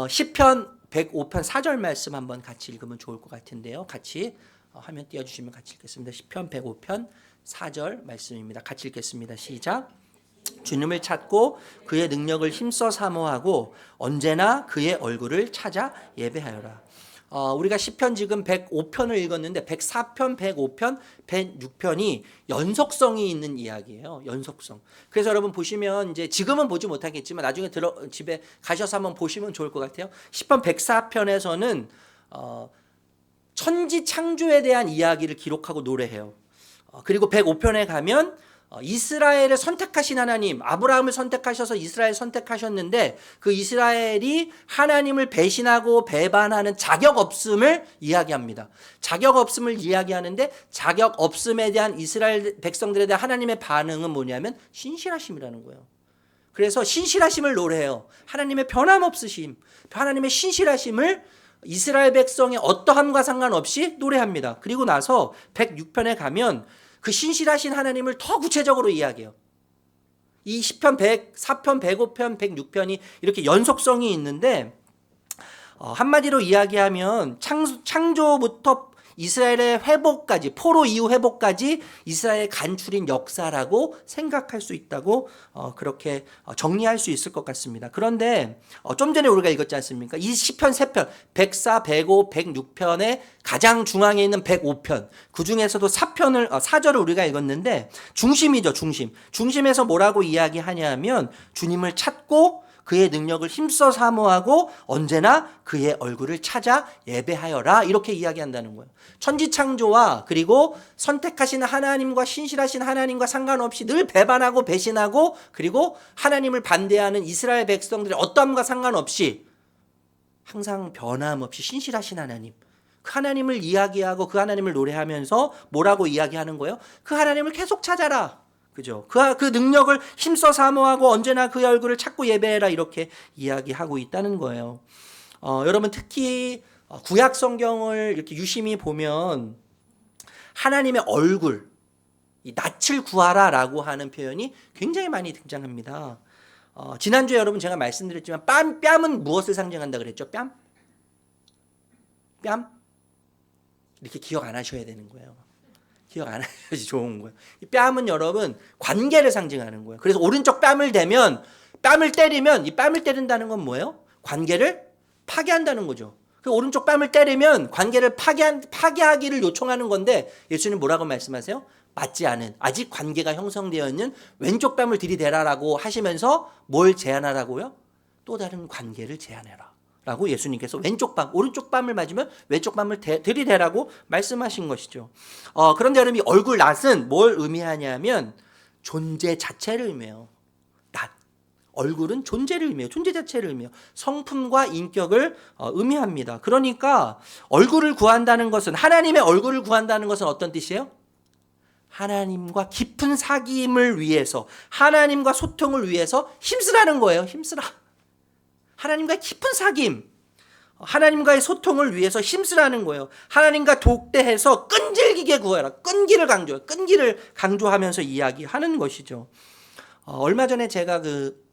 시편 105편 4절 말씀 한번 같이 읽으면 좋을 것 같은데요. 같이 화면 띄워주시면 같이 읽겠습니다. 시편 105편 4절 말씀입니다. 같이 읽겠습니다. 시작. 주님을 찾고 그의 능력을 힘써 사모하고 언제나 그의 얼굴을 찾아 예배하여라. 우리가 시편 지금 105편을 읽었는데 104편, 105편, 106편이 연속성이 있는 이야기예요. 연속성. 그래서 여러분 보시면 이제 지금은 보지 못하겠지만 나중에 집에 가셔서 한번 보시면 좋을 것 같아요. 시편 104편에서는 천지 창조에 대한 이야기를 기록하고 노래해요. 그리고 105편에 가면 이스라엘을 선택하신 하나님, 아브라함을 선택하셔서 이스라엘 선택하셨는데 그 이스라엘이 하나님을 배신하고 배반하는 자격 없음을 이야기합니다. 자격 없음을 이야기하는데 자격 없음에 대한 이스라엘 백성들에 대한 하나님의 반응은 뭐냐면 신실하심이라는 거예요. 그래서 신실하심을 노래해요. 하나님의 변함없으심, 하나님의 신실하심을 이스라엘 백성의 어떠함과 상관없이 노래합니다. 그리고 나서 106편에 가면 그 신실하신 하나님을 더 구체적으로 이야기해요. 이 시편 104편, 105편, 106편이 이렇게 연속성이 있는데 한마디로 이야기하면 창조부터 이스라엘의 회복까지, 포로 이후 회복까지 이스라엘 간추린 역사라고 생각할 수 있다고 그렇게 정리할 수 있을 것 같습니다. 그런데 좀 전에 우리가 읽었지 않습니까? 이 시편 3편, 104, 105, 106편의 가장 중앙에 있는 105편, 그 중에서도 4절을 우리가 읽었는데 중심이죠, 중심. 중심에서 뭐라고 이야기하냐면 주님을 찾고 그의 능력을 힘써 사모하고 언제나 그의 얼굴을 찾아 예배하여라, 이렇게 이야기한다는 거예요. 천지창조와 그리고 선택하신 하나님과 신실하신 하나님과 상관없이 늘 배반하고 배신하고 그리고 하나님을 반대하는 이스라엘 백성들의 어떠함과 상관없이 항상 변함없이 신실하신 하나님, 그 하나님을 이야기하고 그 하나님을 노래하면서 뭐라고 이야기하는 거예요? 그 하나님을 계속 찾아라. 그죠? 그 능력을 힘써 사모하고 언제나 그의 얼굴을 찾고 예배해라, 이렇게 이야기하고 있다는 거예요. 여러분 특히 구약 성경을 이렇게 유심히 보면 하나님의 얼굴, 이 낯을 구하라라고 하는 표현이 굉장히 많이 등장합니다. 지난주에 여러분 제가 말씀드렸지만 뺨은 무엇을 상징한다 그랬죠? 뺨? 이렇게 기억 안 하셔야 되는 거예요. 기억 안 하셔야지 좋은 거예요. 이 뺨은 여러분 관계를 상징하는 거예요. 그래서 오른쪽 뺨을 대면, 뺨을 때리면, 이 뺨을 때린다는 건 뭐예요? 관계를 파괴한다는 거죠. 그 오른쪽 뺨을 때리면 관계를 파괴하기를 요청하는 건데 예수님 뭐라고 말씀하세요? 맞지 않은, 아직 관계가 형성되어 있는 왼쪽 뺨을 들이대라라고 하시면서 뭘 제안하라고요? 또 다른 관계를 제안해라 라고 예수님께서 왼쪽 뺨, 오른쪽 뺨을 맞으면 왼쪽 뺨을 들이대라고 말씀하신 것이죠. 그런데 여러분 이 얼굴 낯은 뭘 의미하냐면 존재 자체를 의미해요. 낯. 얼굴은 존재를 의미해요. 존재 자체를 의미해요. 성품과 인격을 의미합니다. 그러니까 얼굴을 구한다는 것은, 하나님의 얼굴을 구한다는 것은 어떤 뜻이에요? 하나님과 깊은 사귐을 위해서, 하나님과 소통을 위해서 힘쓰라는 거예요. 힘쓰라. 하나님과의 깊은 사귐, 하나님과의 소통을 위해서 힘쓰라는 거예요. 하나님과 독대해서 끈질기게 구해라. 끈기를 강조해요. 끈기를 강조하면서 이야기하는 것이죠. 얼마 전에 제가 그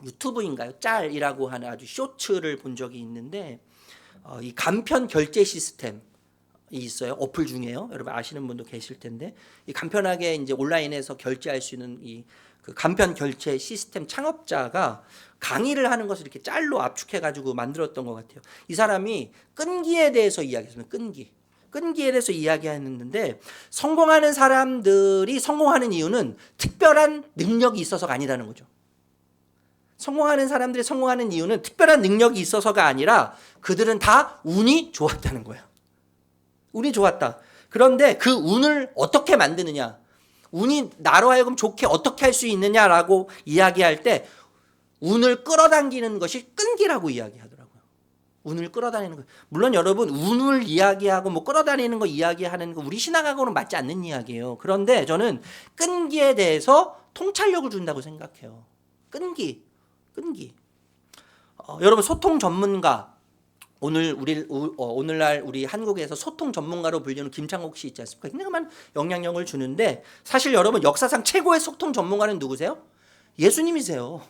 유튜브인가요? 짤이라고 하는 아주 쇼츠를 본 적이 있는데 이 간편 결제 시스템이 있어요. 어플 중에요. 여러분 아시는 분도 계실 텐데 이 간편하게 이제 온라인에서 결제할 수 있는 이 그 간편 결제 시스템 창업자가 강의를 하는 것을 이렇게 짤로 압축해가지고 만들었던 것 같아요. 이 사람이 끈기에 대해서 이야기했습니다. 끈기에 대해서 이야기했는데 성공하는 사람들이 성공하는 이유는 특별한 능력이 있어서가 아니라는 거죠. 성공하는 사람들이 성공하는 이유는 특별한 능력이 있어서가 아니라 그들은 다 운이 좋았다는 거예요. 운이 좋았다. 그런데 그 운을 어떻게 만드느냐, 운이 나로 하여금 좋게 어떻게 할 수 있느냐라고 이야기할 때 운을 끌어당기는 것이 끈기라고 이야기하더라고요. 운을 끌어다니는 거. 물론 여러분 운을 이야기하고 뭐 끌어다니는 거 이야기하는 거 우리 신앙하고는 맞지 않는 이야기예요. 그런데 저는 끈기에 대해서 통찰력을 준다고 생각해요. 끈기. 여러분 소통 전문가, 오늘날 우리 한국에서 소통 전문가로 불리는 김창옥 씨 있지 않습니까? 굉장히 영향력을 주는데 사실 여러분 역사상 최고의 소통 전문가는 누구세요? 예수님이세요.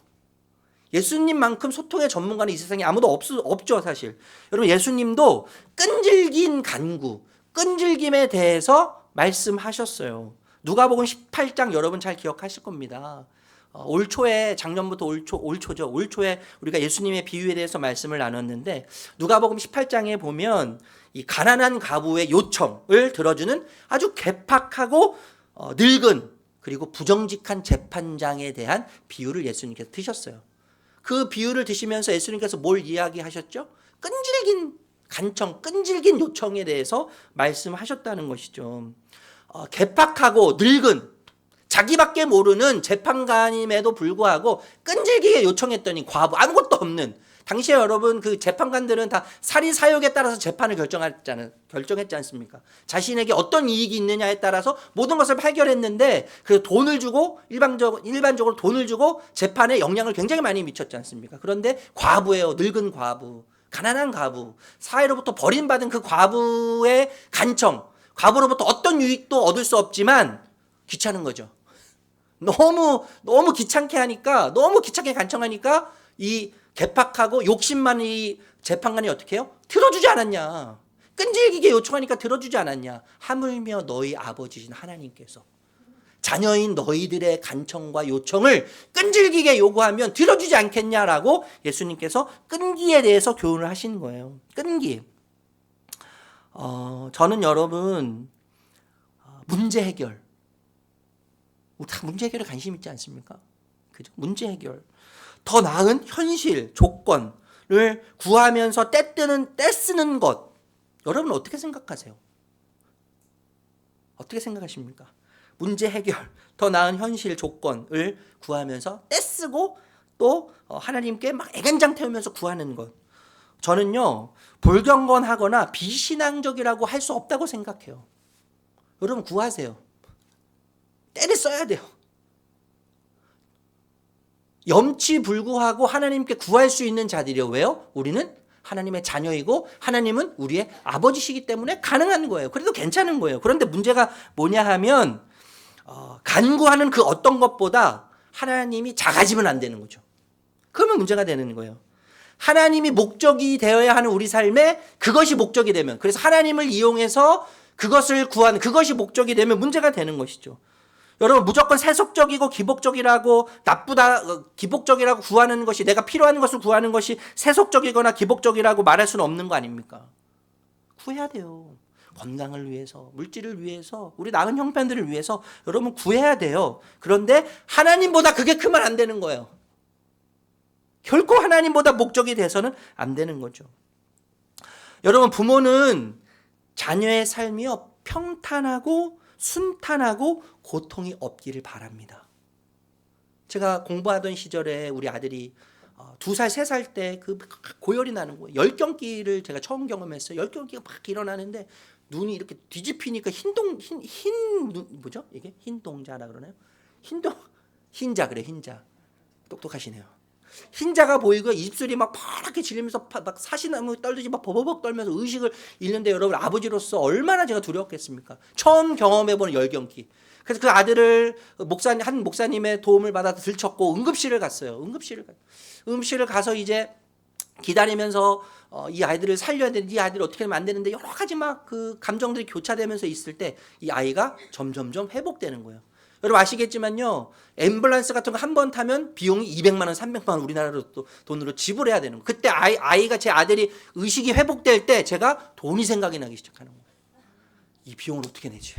예수님만큼 소통의 전문가는 이 세상에 아무도 없죠 사실. 여러분 예수님도 끈질긴 간구, 끈질김에 대해서 말씀하셨어요. 누가복음 18장 여러분 잘 기억하실 겁니다. 올 초에 작년부터 올 초에 우리가 예수님의 비유에 대해서 말씀을 나눴는데 누가복음 18장에 보면 이 가난한 과부의 요청을 들어주는 아주 괴팍하고 늙은 그리고 부정직한 재판장에 대한 비유를 예수님께서 드셨어요. 그 비유를 드시면서 예수님께서 뭘 이야기하셨죠? 끈질긴 간청, 끈질긴 요청에 대해서 말씀하셨다는 것이죠. 괴팍하고 늙은 자기밖에 모르는 재판관임에도 불구하고 끈질기게 요청했더니 과부, 아무것도 없는, 당시에 여러분 그 재판관들은 다 사리사욕에 따라서 재판을 결정했지 않습니까? 자신에게 어떤 이익이 있느냐에 따라서 모든 것을 판결했는데 그 돈을 주고 일반적으로 돈을 주고 재판에 영향을 굉장히 많이 미쳤지 않습니까? 그런데 과부예요. 늙은 과부, 가난한 과부, 사회로부터 버림받은 그 과부의 간청, 과부로부터 어떤 유익도 얻을 수 없지만 귀찮은 거죠. 너무 귀찮게 하니까, 너무 귀찮게 간청하니까 이 괴팍하고 욕심 많은 이 재판관이 어떻게 해요? 들어주지 않았냐. 끈질기게 요청하니까 들어주지 않았냐. 하물며 너희 아버지신 하나님께서 자녀인 너희들의 간청과 요청을 끈질기게 요구하면 들어주지 않겠냐라고 예수님께서 끈기에 대해서 교훈을 하시는 거예요. 끈기. 저는 여러분 문제 해결, 우리 다 문제 해결에 관심 있지 않습니까? 그죠? 문제 해결, 더 나은 현실 조건을 구하면서 떼쓰는 것, 여러분 어떻게 생각하세요? 어떻게 생각하십니까? 문제 해결, 더 나은 현실 조건을 구하면서 떼쓰고 또 하나님께 막 애간장 태우면서 구하는 것, 저는요 불경건하거나 비신앙적이라고 할 수 없다고 생각해요. 여러분 구하세요. 때를 써야 돼요. 염치불구하고 하나님께 구할 수 있는 자들이요. 왜요? 우리는 하나님의 자녀이고 하나님은 우리의 아버지시기 때문에 가능한 거예요. 그래도 괜찮은 거예요. 그런데 문제가 뭐냐 하면 간구하는 그 어떤 것보다 하나님이 작아지면 안 되는 거죠. 그러면 문제가 되는 거예요. 하나님이 목적이 되어야 하는 우리 삶에 그것이 목적이 되면, 그래서 하나님을 이용해서 그것을 구하는 그것이 목적이 되면 문제가 되는 것이죠. 여러분 무조건 세속적이고 기복적이라고 기복적이라고 구하는 것이, 내가 필요한 것을 구하는 것이 세속적이거나 기복적이라고 말할 수는 없는 거 아닙니까? 구해야 돼요. 건강을 위해서, 물질을 위해서, 우리 남은 형편들을 위해서 여러분 구해야 돼요. 그런데 하나님보다 그게 크면 안 되는 거예요. 결코 하나님보다 목적이 돼서는 안 되는 거죠. 여러분 부모는 자녀의 삶이요 평탄하고 순탄하고 고통이 없기를 바랍니다. 제가 공부하던 시절에 우리 아들이 2살, 3살 때 그 고열이 나는 거예요. 열경기를 제가 처음 경험했어요. 열경기가 막 일어나는데 눈이 이렇게 뒤집히니까 뭐죠? 이게 흰동자라 그러나요? 흰자 그래, 흰자. 똑똑하시네요. 흰자가 보이고 입술이 막 파랗게 질리면서 막 사시나무 떨듯이 막 버버벅 떨면서 의식을 잃는데 여러분 아버지로서 얼마나 제가 두려웠겠습니까? 처음 경험해보는 열경기. 그래서 그 아들을 한 목사님의 도움을 받아서 들쳤고 응급실을 갔어요. 응급실을 가서 이제 기다리면서 이 아이들을 살려야 되는데, 이 아이들을 어떻게 하면 안 되는데 여러 가지 막 그 감정들이 교차되면서 있을 때 이 아이가 점점점 회복되는 거예요. 여러분 아시겠지만요, 앰뷸런스 같은 거 한 번 타면 비용이 200만 원, 300만 원 우리나라로 또 돈으로 지불해야 되는 거예요. 그때 아이가, 제 아들이 의식이 회복될 때 제가 돈이 생각이 나기 시작하는 거예요. 이 비용을 어떻게 내지?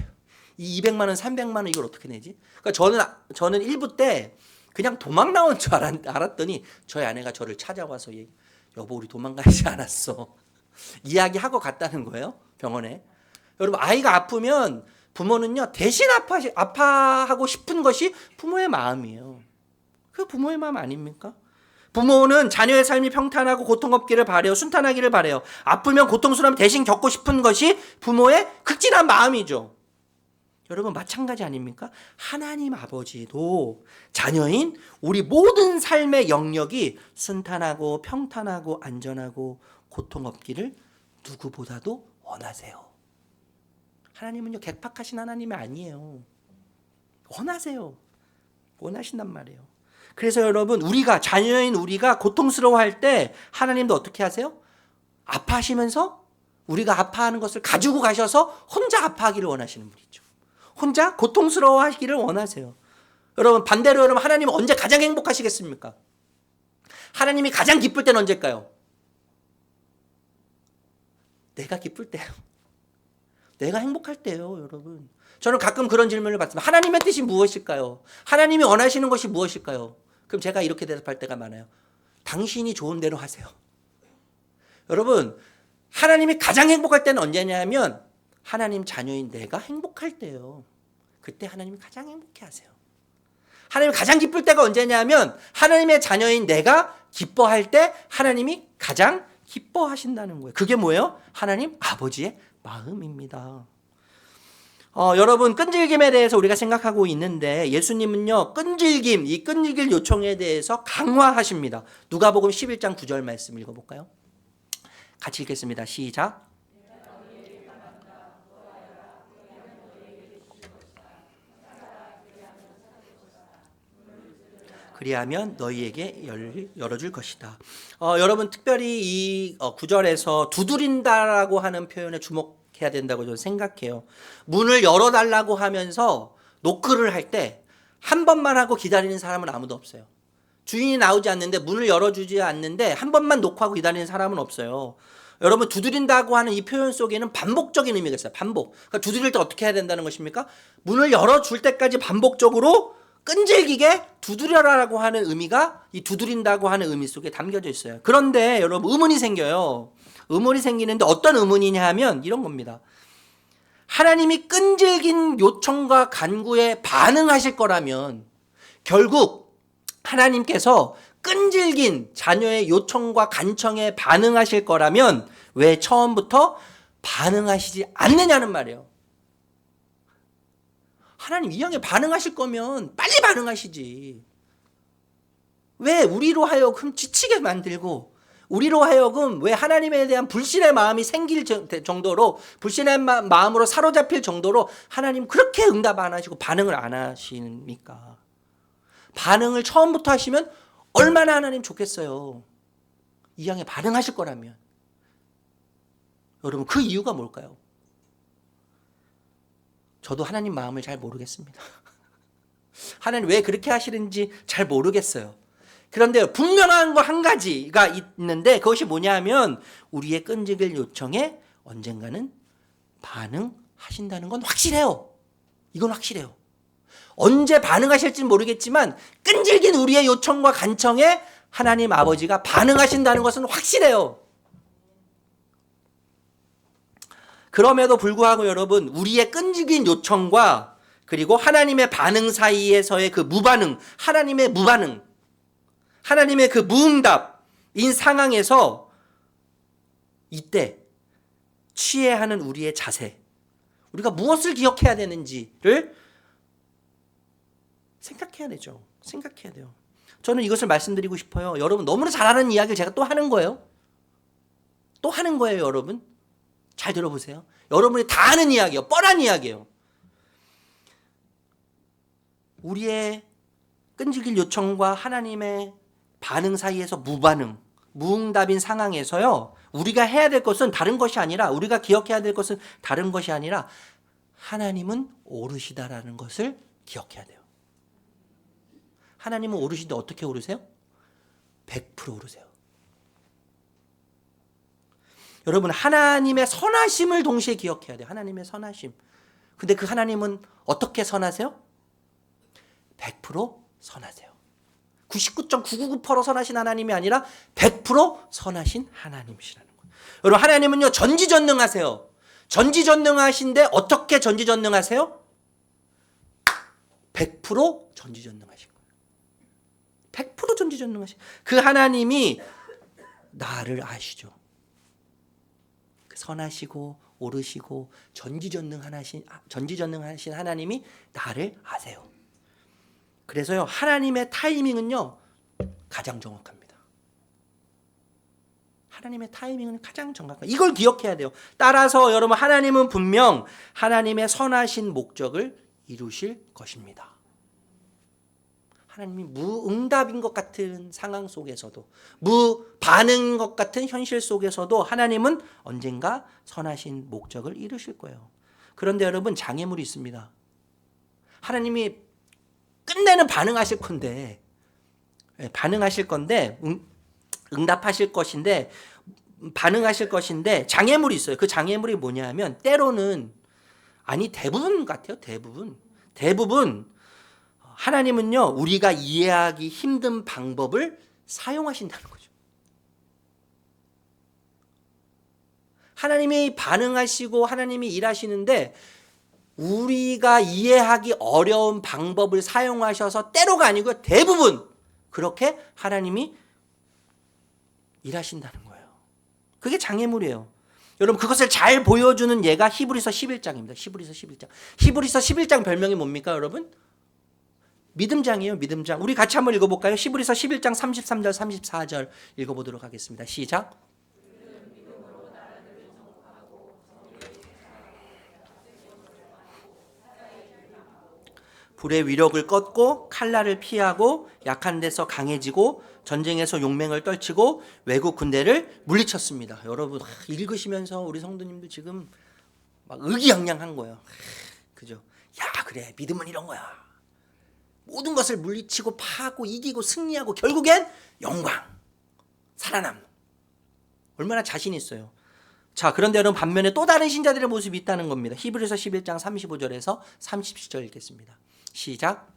이 200만 원, 300만 원 이걸 어떻게 내지? 그러니까 저는 일부 때 그냥 도망 나온 줄 알았더니 저희 아내가 저를 찾아와서 여보 우리 도망가지 않았어. 이야기하고 갔다는 거예요. 병원에. 여러분 아이가 아프면 부모는요 대신 아파하고 싶은 것이 부모의 마음이에요. 그 부모의 마음 아닙니까? 부모는 자녀의 삶이 평탄하고 고통 없기를 바래요. 순탄하기를 바래요. 아프면 고통스러움 대신 겪고 싶은 것이 부모의 극진한 마음이죠. 여러분 마찬가지 아닙니까? 하나님 아버지도 자녀인 우리 모든 삶의 영역이 순탄하고 평탄하고 안전하고 고통 없기를 누구보다도 원하세요. 하나님은요 객박하신 하나님이 아니에요. 원하세요. 원하신단 말이에요. 그래서 여러분 우리가 자녀인 우리가 고통스러워할 때 하나님도 어떻게 하세요? 아파하시면서 우리가 아파하는 것을 가지고 가셔서 혼자 아파하기를 원하시는 분이죠. 혼자 고통스러워 하시기를 원하세요. 여러분 반대로 여러분 하나님은 언제 가장 행복하시겠습니까? 하나님이 가장 기쁠 때는 언제일까요? 내가 기쁠 때요. 내가 행복할 때요, 여러분. 저는 가끔 그런 질문을 받습니다. 하나님의 뜻이 무엇일까요? 하나님이 원하시는 것이 무엇일까요? 그럼 제가 이렇게 대답할 때가 많아요. 당신이 좋은 대로 하세요. 여러분, 하나님이 가장 행복할 때는 언제냐면 하나님 자녀인 내가 행복할 때요. 그때 하나님이 가장 행복해 하세요. 하나님이 가장 기쁠 때가 언제냐면 하나님의 자녀인 내가 기뻐할 때 하나님이 가장 기뻐하신다는 거예요. 그게 뭐예요? 하나님 아버지의 마음입니다. 여러분 끈질김에 대해서 우리가 생각하고 있는데 예수님은요 끈질김, 이 끈질길 요청에 대해서 강화하십니다. 누가복음 11장 9절 말씀 읽어볼까요? 같이 읽겠습니다. 시작. 그리하면 너희에게 열어줄 것이다. 여러분 특별히 이 구절에서 두드린다라고 하는 표현에 주목해야 된다고 저는 생각해요. 문을 열어달라고 하면서 노크를 할 때 한 번만 하고 기다리는 사람은 아무도 없어요. 주인이 나오지 않는데 문을 열어주지 않는데 한 번만 노크하고 기다리는 사람은 없어요. 여러분 두드린다고 하는 이 표현 속에는 반복적인 의미가 있어요. 반복. 그러니까 두드릴 때 어떻게 해야 된다는 것입니까? 문을 열어줄 때까지 반복적으로 끈질기게 두드려라라고 하는 의미가 이 두드린다고 하는 의미 속에 담겨져 있어요. 그런데 여러분 의문이 생겨요. 의문이 생기는데 어떤 의문이냐 하면 이런 겁니다. 하나님이 끈질긴 요청과 간구에 반응하실 거라면 결국 하나님께서 끈질긴 자녀의 요청과 간청에 반응하실 거라면 왜 처음부터 반응하시지 않느냐는 말이에요. 하나님 이 양에 반응하실 거면 빨리 반응하시지. 왜 우리로 하여금 지치게 만들고 우리로 하여금 왜 하나님에 대한 불신의 마음이 생길 정도로 불신의 마음으로 사로잡힐 정도로 하나님 그렇게 응답 안 하시고 반응을 안 하십니까? 반응을 처음부터 하시면 얼마나 하나님 좋겠어요. 이 양에 반응하실 거라면. 여러분 그 이유가 뭘까요? 저도 하나님 마음을 잘 모르겠습니다. 하나님 왜 그렇게 하시는지 잘 모르겠어요. 그런데 분명한 거 한 가지가 있는데 그것이 뭐냐면 우리의 끈질길 요청에 언젠가는 반응하신다는 건 확실해요. 이건 확실해요. 언제 반응하실지는 모르겠지만 끈질긴 우리의 요청과 간청에 하나님 아버지가 반응하신다는 것은 확실해요. 그럼에도 불구하고 여러분 우리의 끈질긴 요청과 그리고 하나님의 반응 사이에서의 그 무반응, 하나님의 무반응, 하나님의 그 무응답인 상황에서 이때 취해야 하는 우리의 자세, 우리가 무엇을 기억해야 되는지를 생각해야 되죠. 생각해야 돼요. 저는 이것을 말씀드리고 싶어요. 여러분 너무나 잘 아는 이야기를 제가 또 하는 거예요. 또 하는 거예요, 여러분. 잘 들어보세요. 여러분이 다 아는 이야기예요. 뻔한 이야기예요. 우리의 끈질길 요청과 하나님의 반응 사이에서 무반응, 무응답인 상황에서요. 우리가 해야 될 것은 다른 것이 아니라 우리가 기억해야 될 것은 다른 것이 아니라 하나님은 오르시다라는 것을 기억해야 돼요. 하나님은 오르시는데 어떻게 오르세요? 100% 오르세요. 여러분 하나님의 선하심을 동시에 기억해야 돼요. 하나님의 선하심. 근데 그 하나님은 어떻게 선하세요? 100% 선하세요. 99.999% 선하신 하나님이 아니라 100% 선하신 하나님이시라는 거예요. 여러분 하나님은요 전지전능하세요. 전지전능하신데 어떻게 전지전능하세요? 100% 전지전능하신 거예요. 100% 전지전능하신 그 하나님이 나를 아시죠. 선하시고 오르시고 전지전능하신 하나님이 나를 아세요. 그래서요 하나님의 타이밍은요 가장 정확합니다. 하나님의 타이밍은 가장 정확합니다. 이걸 기억해야 돼요. 따라서 여러분 하나님은 분명 하나님의 선하신 목적을 이루실 것입니다. 하나님이 무응답인 것 같은 상황 속에서도 무반응인 것 같은 현실 속에서도 하나님은 언젠가 선하신 목적을 이루실 거예요. 그런데 여러분 장애물이 있습니다. 하나님이 끝내는 반응하실 건데, 응답하실 것인데, 반응하실 것인데 장애물이 있어요. 그 장애물이 뭐냐 하면 때로는, 아니 대부분 같아요. 대부분 하나님은요, 우리가 이해하기 힘든 방법을 사용하신다는 거죠. 하나님이 반응하시고 하나님이 일하시는데 우리가 이해하기 어려운 방법을 사용하셔서 때로가 아니고 대부분 그렇게 하나님이 일하신다는 거예요. 그게 장애물이에요. 여러분, 그것을 잘 보여주는 예가 히브리서 11장입니다. 히브리서 11장 별명이 뭡니까, 여러분? 믿음장이에요. 믿음장. 우리 같이 한번 읽어볼까요? 히브리서 11장 33절 34절 읽어보도록 하겠습니다. 시작. 불의 위력을 꺾고 칼날을 피하고 약한 데서 강해지고 전쟁에서 용맹을 떨치고 외국 군대를 물리쳤습니다. 여러분, 읽으시면서 우리 성도님들 지금 막 의기양양한 거예요. 그죠? 야, 그래, 믿음은 이런 거야. 모든 것을 물리치고 파하고 이기고 승리하고 결국엔 영광, 살아남. 얼마나 자신 있어요. 자, 그런데 여러분, 반면에 또 다른 신자들의 모습이 있다는 겁니다. 히브리서 11장 35절에서 30절 읽겠습니다. 시작.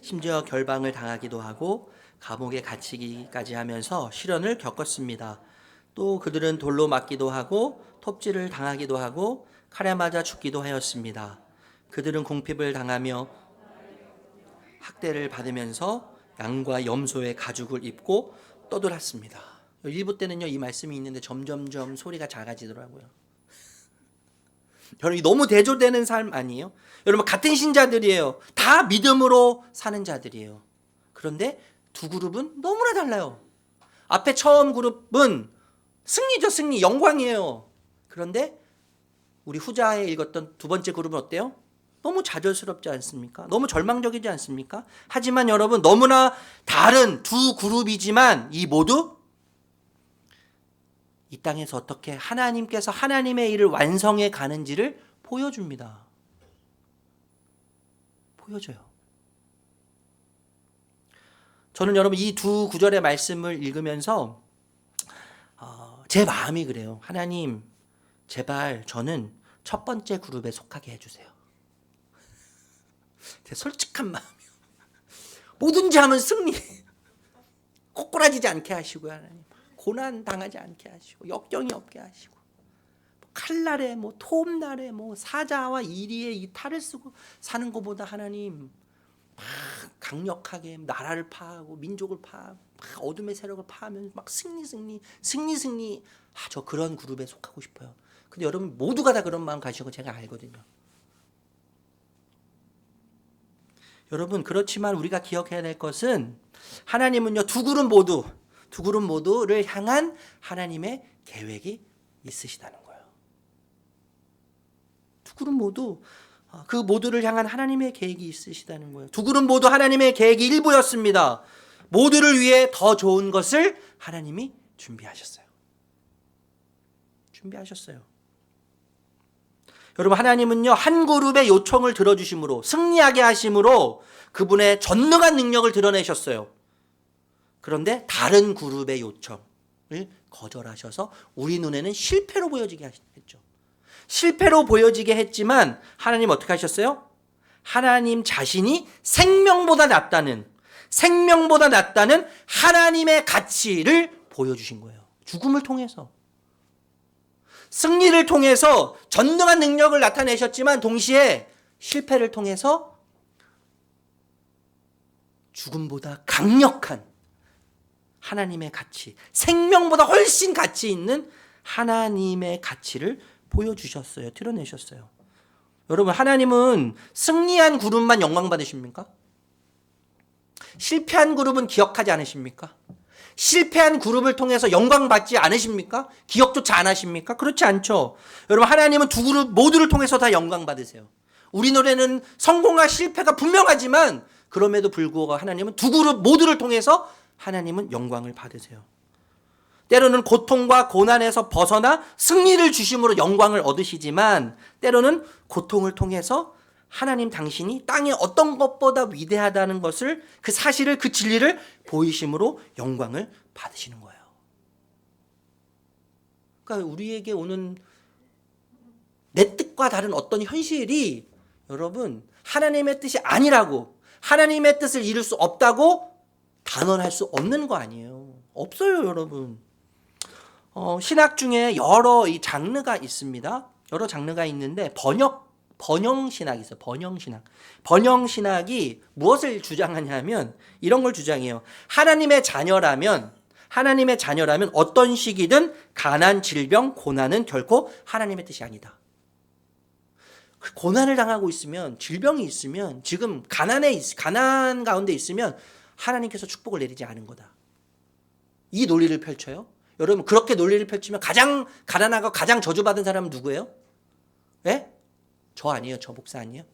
심지어 결방을 당하기도 하고 감옥에 갇히기까지 하면서 시련을 겪었습니다. 또 그들은 돌로 맞기도 하고 톱질을 당하기도 하고 칼에 맞아 죽기도 하였습니다. 그들은 궁핍을 당하며 학대를 받으면서 양과 염소의 가죽을 입고 떠돌았습니다. 일부 때는요, 이 말씀이 있는데 점점점 소리가 작아지더라고요. 여러분, 너무 대조되는 삶 아니에요? 여러분, 같은 신자들이에요. 다 믿음으로 사는 자들이에요. 그런데 두 그룹은 너무나 달라요. 앞에 처음 그룹은 승리죠, 승리, 영광이에요. 그런데 우리 후자에 읽었던 두 번째 그룹은 어때요? 너무 좌절스럽지 않습니까? 너무 절망적이지 않습니까? 하지만 여러분, 너무나 다른 두 그룹이지만 이 모두 이 땅에서 어떻게 하나님께서 하나님의 일을 완성해 가는지를 보여줍니다. 보여줘요. 저는 여러분, 이 두 구절의 말씀을 읽으면서 제 마음이 그래요. 하나님, 제발 저는 첫 번째 그룹에 속하게 해주세요. 제 솔직한 마음이요. 뭐든지 하면 승리, 꼬꾸라지지 않게 하시고요. 하나님, 고난 당하지 않게 하시고 역경이 없게 하시고 칼날에 톱날에 사자와 이리에 이 탈을 쓰고 사는 것보다 하나님 막 강력하게 나라를 파하고 민족을 파하고 막 어둠의 세력을 파하면서 막 승리. 저 그런 그룹에 속하고 싶어요. 근데 여러분 모두가 다 그런 마음 가지고 제가 알거든요. 여러분, 그렇지만 우리가 기억해야 될 것은 하나님은요, 두 그룹 모두를 향한 하나님의 계획이 있으시다는 거예요. 두 그룹 모두, 그 모두를 향한 하나님의 계획이 있으시다는 거예요. 두 그룹 모두 하나님의 계획이 일부였습니다. 모두를 위해 더 좋은 것을 하나님이 준비하셨어요. 여러분, 하나님은요, 한 그룹의 요청을 들어주심으로, 승리하게 하심으로 그분의 전능한 능력을 드러내셨어요. 그런데 다른 그룹의 요청을 거절하셔서 우리 눈에는 실패로 보여지게 했죠. 실패로 보여지게 했지만 하나님 어떻게 하셨어요? 하나님 자신이 생명보다 낫다는 하나님의 가치를 보여주신 거예요. 죽음을 통해서. 승리를 통해서 전능한 능력을 나타내셨지만 동시에 실패를 통해서 죽음보다 강력한 하나님의 가치, 생명보다 훨씬 가치 있는 하나님의 가치를 보여주셨어요. 드러내셨어요. 여러분, 하나님은 승리한 그룹만 영광 받으십니까? 실패한 그룹은 기억하지 않으십니까? 실패한 그룹을 통해서 영광 받지 않으십니까? 기억조차 안 하십니까? 그렇지 않죠. 여러분, 하나님은 두 그룹 모두를 통해서 다 영광 받으세요. 우리 노래는 성공과 실패가 분명하지만 그럼에도 불구하고 하나님은 두 그룹 모두를 통해서 하나님은 영광을 받으세요. 때로는 고통과 고난에서 벗어나 승리를 주심으로 영광을 얻으시지만 때로는 고통을 통해서 하나님 당신이 땅에 어떤 것보다 위대하다는 것을 그 사실을 그 진리를 보이심으로 영광을 받으시는 거예요. 그러니까 우리에게 오는 내 뜻과 다른 어떤 현실이 여러분 하나님의 뜻이 아니라고 하나님의 뜻을 이룰 수 없다고 단언할 수 없는 거 아니에요. 없어요, 여러분. 신학 중에 여러 이 장르가 있습니다. 여러 장르가 있는데 번영신학이 있어요. 번영신학이 무엇을 주장하냐면 이런 걸 주장해요. 하나님의 자녀라면 어떤 시기든 가난, 질병, 고난은 결코 하나님의 뜻이 아니다. 고난을 당하고 있으면 질병이 있으면 지금 가난 가운데 있으면 하나님께서 축복을 내리지 않은 거다. 이 논리를 펼쳐요. 여러분 그렇게 논리를 펼치면 가장 가난하고 가장 저주받은 사람은 누구예요? 예? 저 아니에요. 저 목사 아니에요?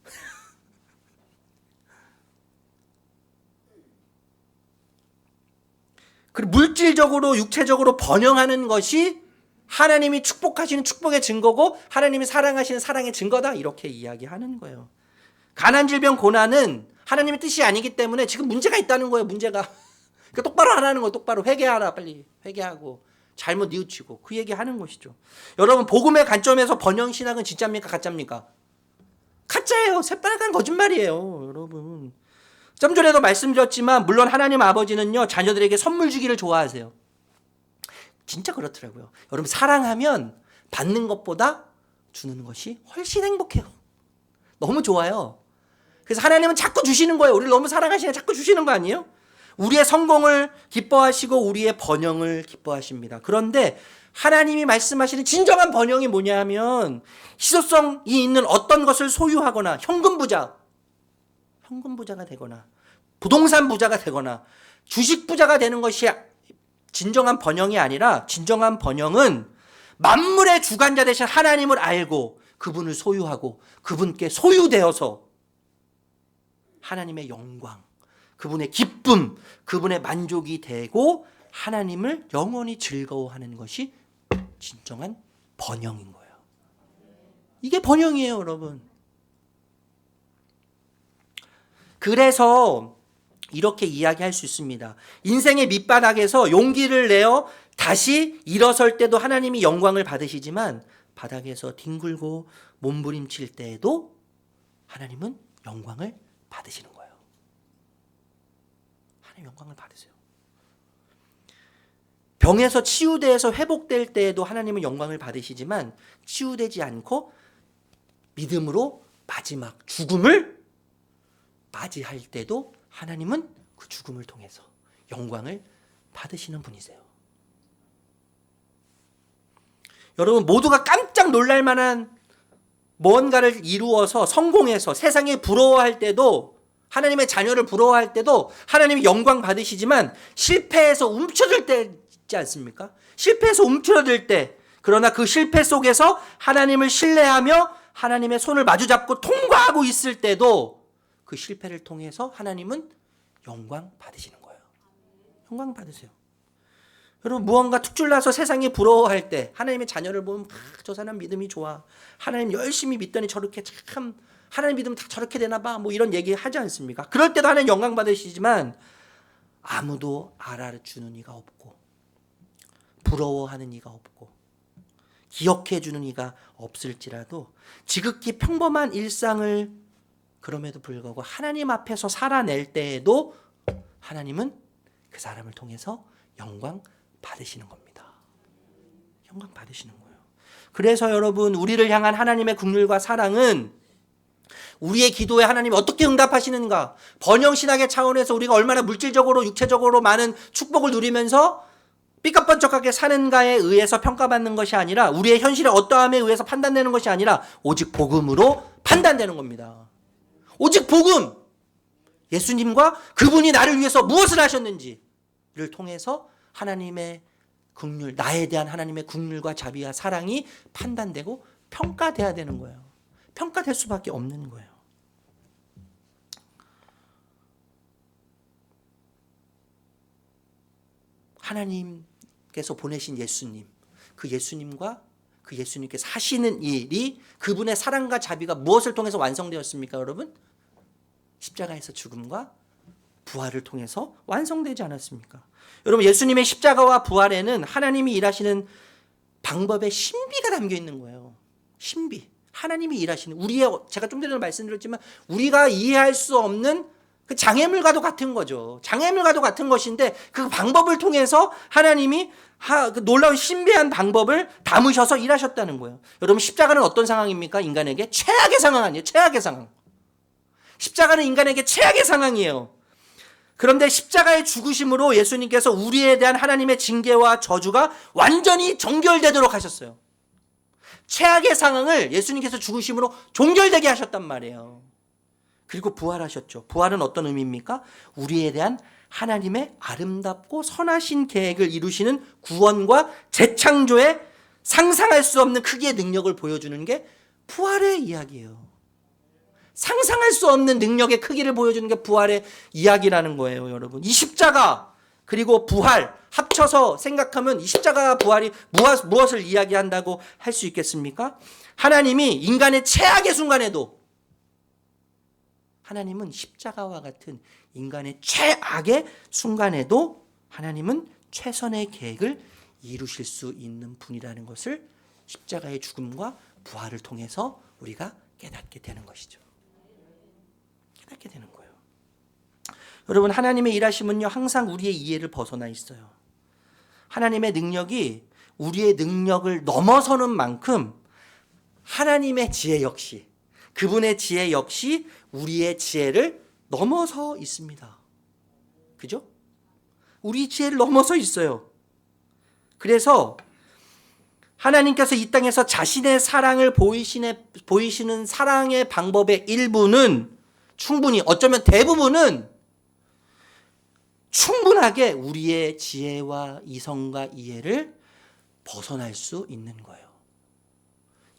그리고 물질적으로 육체적으로 번영하는 것이 하나님이 축복하시는 축복의 증거고 하나님이 사랑하시는 사랑의 증거다 이렇게 이야기하는 거예요. 가난, 질병, 고난은 하나님의 뜻이 아니기 때문에 지금 문제가 있다는 거예요. 문제가. 그러니까 똑바로 하라는 거예요. 똑바로 회개하라. 빨리 회개하고 잘못 뉘우치고 그 얘기하는 것이죠. 여러분 복음의 관점에서 번영신학은 진짜입니까? 가짜입니까? 가짜예요. 새빨간 거짓말이에요. 여러분. 좀 전에도 말씀드렸지만 물론 하나님 아버지는요 자녀들에게 선물 주기를 좋아하세요. 진짜 그렇더라고요. 여러분 사랑하면 받는 것보다 주는 것이 훨씬 행복해요. 너무 좋아요. 그래서 하나님은 자꾸 주시는 거예요. 우리를 너무 사랑하시니까 자꾸 주시는 거 아니에요? 우리의 성공을 기뻐하시고 우리의 번영을 기뻐하십니다. 그런데 하나님이 말씀하시는 진정한 번영이 뭐냐 하면 희소성이 있는 어떤 것을 소유하거나 현금 부자가 되거나 부동산 부자가 되거나 주식 부자가 되는 것이 진정한 번영이 아니라 진정한 번영은 만물의 주관자 되신 하나님을 알고 그분을 소유하고 그분께 소유되어서 하나님의 영광, 그분의 기쁨, 그분의 만족이 되고 하나님을 영원히 즐거워하는 것이 진정한 번영인 거예요. 이게 번영이에요, 여러분. 그래서 이렇게 이야기할 수 있습니다. 인생의 밑바닥에서 용기를 내어 다시 일어설 때도 하나님이 영광을 받으시지만 바닥에서 뒹굴고 몸부림칠 때에도 하나님은 영광을 받으시는 거예요. 하나님 영광을 받으세요. 병에서 치유돼서 회복될 때에도 하나님은 영광을 받으시지만 치유되지 않고 믿음으로 마지막 죽음을 맞이할 때도 하나님은 그 죽음을 통해서 영광을 받으시는 분이세요. 여러분 모두가 깜짝 놀랄 만한 뭔가를 이루어서 성공해서 세상에 부러워할 때도 하나님의 자녀를 부러워할 때도 하나님이 영광 받으시지만 실패해서 움츠러들 때 있지 않습니까? 실패해서 움츠러들 때 그러나 그 실패 속에서 하나님을 신뢰하며 하나님의 손을 마주잡고 통과하고 있을 때도 그 실패를 통해서 하나님은 영광 받으시는 거예요. 영광 받으세요. 여러분 무언가 특출나서 세상에 부러워할 때 하나님의 자녀를 보면 저 사람 믿음이 좋아. 하나님 열심히 믿더니 저렇게 참 하나님 믿으면 다 저렇게 되나 봐. 뭐 이런 얘기 하지 않습니까? 그럴 때도 하나님 영광 받으시지만 아무도 알아주는 이가 없고 부러워하는 이가 없고 기억해 주는 이가 없을지라도 지극히 평범한 일상을 그럼에도 불구하고 하나님 앞에서 살아낼 때에도 하나님은 그 사람을 통해서 영광 받으시는 겁니다. 영광 받으시는 거예요. 그래서 여러분 우리를 향한 하나님의 긍휼과 사랑은 우리의 기도에 하나님이 어떻게 응답하시는가, 번영신학의 차원에서 우리가 얼마나 물질적으로 육체적으로 많은 축복을 누리면서 삐까뻔쩍하게 사는가에 의해서 평가받는 것이 아니라 우리의 현실의 어떠함에 의해서 판단되는 것이 아니라 오직 복음으로 판단되는 겁니다. 오직 복음, 예수님과 그분이 나를 위해서 무엇을 하셨는지를 통해서 하나님의 긍휼, 나에 대한 하나님의 긍휼과 자비와 사랑이 판단되고 평가돼야 되는 거예요. 평가될 수밖에 없는 거예요. 하나님께서 보내신 예수님, 그 예수님과 그 예수님께서 하시는 일이 그분의 사랑과 자비가 무엇을 통해서 완성되었습니까, 여러분? 십자가에서 죽음과 부활을 통해서 완성되지 않았습니까? 여러분, 예수님의 십자가와 부활에는 하나님이 일하시는 방법의 신비가 담겨 있는 거예요. 신비. 하나님이 일하시는, 제가 좀 전에 말씀드렸지만 우리가 이해할 수 없는 그 장애물과도 같은 거죠. 장애물과도 같은 것인데 그 방법을 통해서 하나님이 그 놀라운 신비한 방법을 담으셔서 일하셨다는 거예요. 여러분, 십자가는 어떤 상황입니까? 인간에게 최악의 상황 아니에요? 최악의 상황. 십자가는 인간에게 최악의 상황이에요. 그런데 십자가의 죽으심으로 예수님께서 우리에 대한 하나님의 징계와 저주가 완전히 종결되도록 하셨어요. 최악의 상황을 예수님께서 죽으심으로 종결되게 하셨단 말이에요. 그리고 부활하셨죠. 부활은 어떤 의미입니까? 우리에 대한 하나님의 아름답고 선하신 계획을 이루시는 구원과 재창조의 상상할 수 없는 크기의 능력을 보여주는 게 부활의 이야기예요. 상상할 수 없는 능력의 크기를 보여주는 게 부활의 이야기라는 거예요, 여러분. 이 십자가 그리고 부활 합쳐서 생각하면 이 십자가와 부활이 무엇을 이야기한다고 할 수 있겠습니까? 하나님이 인간의 최악의 순간에도, 하나님은 십자가와 같은 인간의 최악의 순간에도 하나님은 최선의 계획을 이루실 수 있는 분이라는 것을 십자가의 죽음과 부활을 통해서 우리가 깨닫게 되는 것이죠. 깨닫게 되는 거예요. 여러분, 하나님의 일하심은요, 항상 우리의 이해를 벗어나 있어요. 하나님의 능력이 우리의 능력을 넘어서는 만큼 하나님의 지혜 역시, 그분의 지혜 역시 우리의 지혜를 넘어서 있습니다. 그죠? 우리 지혜를 넘어서 있어요. 그래서 하나님께서 이 땅에서 자신의 사랑을 보이시는 사랑의 방법의 일부는 충분히, 어쩌면 대부분은 충분하게 우리의 지혜와 이성과 이해를 벗어날 수 있는 거예요.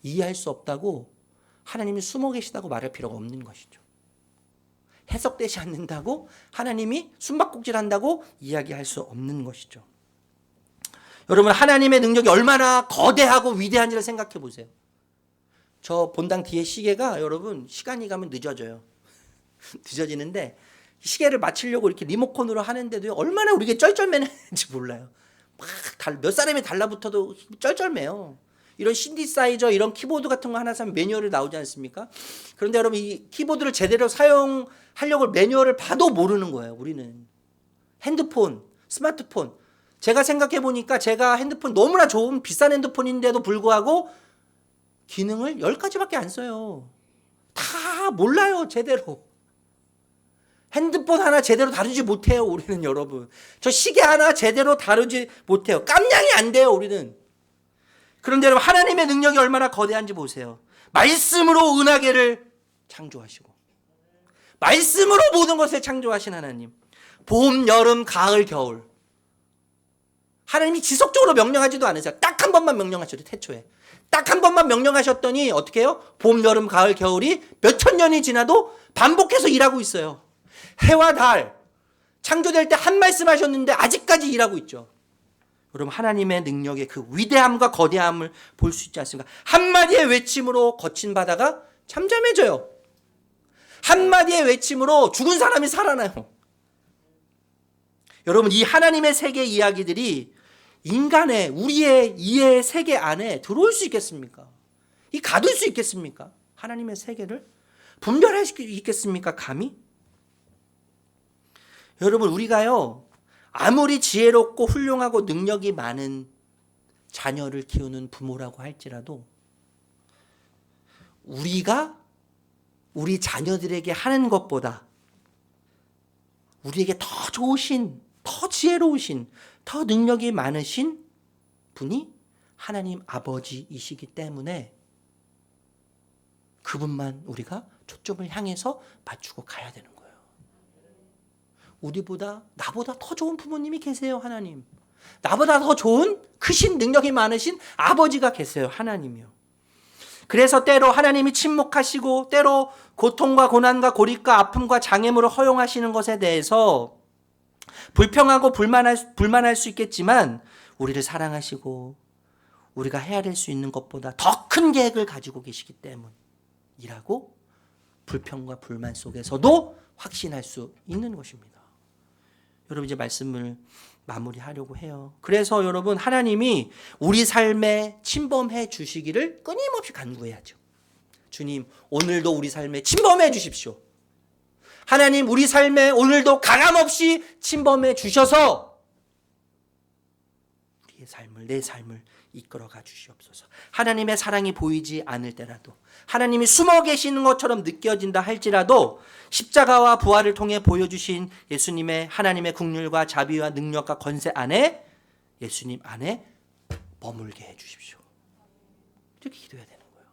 이해할 수 없다고 하나님이 숨어 계시다고 말할 필요가 없는 것이죠. 해석되지 않는다고 하나님이 숨바꼭질한다고 이야기할 수 없는 것이죠. 여러분, 하나님의 능력이 얼마나 거대하고 위대한지를 생각해 보세요. 저 본당 뒤에 시계가 여러분 시간이 가면 늦어져요. 늦어지는데 시계를 맞추려고 이렇게 리모컨으로 하는데도 얼마나 우리가 쩔쩔매는지 몰라요. 막 몇 사람이 달라붙어도 쩔쩔매요. 이런 신디사이저, 이런 키보드 같은 거 하나 사면 매뉴얼이 나오지 않습니까? 그런데 여러분, 이 키보드를 제대로 사용하려고 매뉴얼을 봐도 모르는 거예요, 우리는. 핸드폰, 스마트폰. 제가 생각해 보니까 제가 핸드폰 너무나 좋은 비싼 핸드폰인데도 불구하고 기능을 10가지밖에 안 써요. 다 몰라요, 제대로. 핸드폰 하나 제대로 다루지 못해요, 우리는. 여러분, 저 시계 하나 제대로 다루지 못해요. 깜냥이 안 돼요, 우리는. 그런데 여러분, 하나님의 능력이 얼마나 거대한지 보세요. 말씀으로 은하계를 창조하시고, 말씀으로 모든 것을 창조하신 하나님. 봄, 여름, 가을, 겨울. 하나님이 지속적으로 명령하지도 않으세요. 딱 한 번만 명령하셔도, 태초에 딱 한 번만 명령하셨더니 어떻게 해요? 봄, 여름, 가을, 겨울이 몇천 년이 지나도 반복해서 일하고 있어요. 해와 달 창조될 때 한 말씀 하셨는데 아직까지 일하고 있죠. 여러분, 하나님의 능력의 그 위대함과 거대함을 볼 수 있지 않습니까? 한마디의 외침으로 거친 바다가 잠잠해져요. 한마디의 외침으로 죽은 사람이 살아나요. 여러분, 이 하나님의 세계 이야기들이 인간의, 우리의 이해의 세계 안에 들어올 수 있겠습니까? 이 가둘 수 있겠습니까? 하나님의 세계를 분별할 수 있겠습니까? 감히? 여러분, 우리가요, 아무리 지혜롭고 훌륭하고 능력이 많은 자녀를 키우는 부모라고 할지라도 우리가 우리 자녀들에게 하는 것보다 우리에게 더 좋으신, 더 지혜로우신, 더 능력이 많으신 분이 하나님 아버지이시기 때문에 그분만 우리가 초점을 향해서 맞추고 가야 되는 거예요. 우리보다, 나보다 더 좋은 부모님이 계세요, 하나님. 나보다 더 좋은, 크신, 능력이 많으신 아버지가 계세요, 하나님이요. 그래서 때로 하나님이 침묵하시고 때로 고통과 고난과 고립과 아픔과 장애물을 허용하시는 것에 대해서 불평하고 불만할 수 있겠지만 우리를 사랑하시고 우리가 헤아릴 수 있는 것보다 더 큰 계획을 가지고 계시기 때문이라고 불평과 불만 속에서도 확신할 수 있는 것입니다. 여러분 이제 말씀을 마무리하려고 해요. 그래서 여러분 하나님이 우리 삶에 침범해 주시기를 끊임없이 간구해야죠. 주님 오늘도 우리 삶에 침범해 주십시오. 하나님 우리 삶에 오늘도 가감없이 침범해 주셔서 우리의 삶을 내 삶을 이끌어가 주시옵소서. 하나님의 사랑이 보이지 않을 때라도 하나님이 숨어 계시는 것처럼 느껴진다 할지라도 십자가와 부활을 통해 보여주신 예수님의 하나님의 긍휼과 자비와 능력과 권세 안에 예수님 안에 머물게 해주십시오. 이렇게 기도해야 되는 거예요.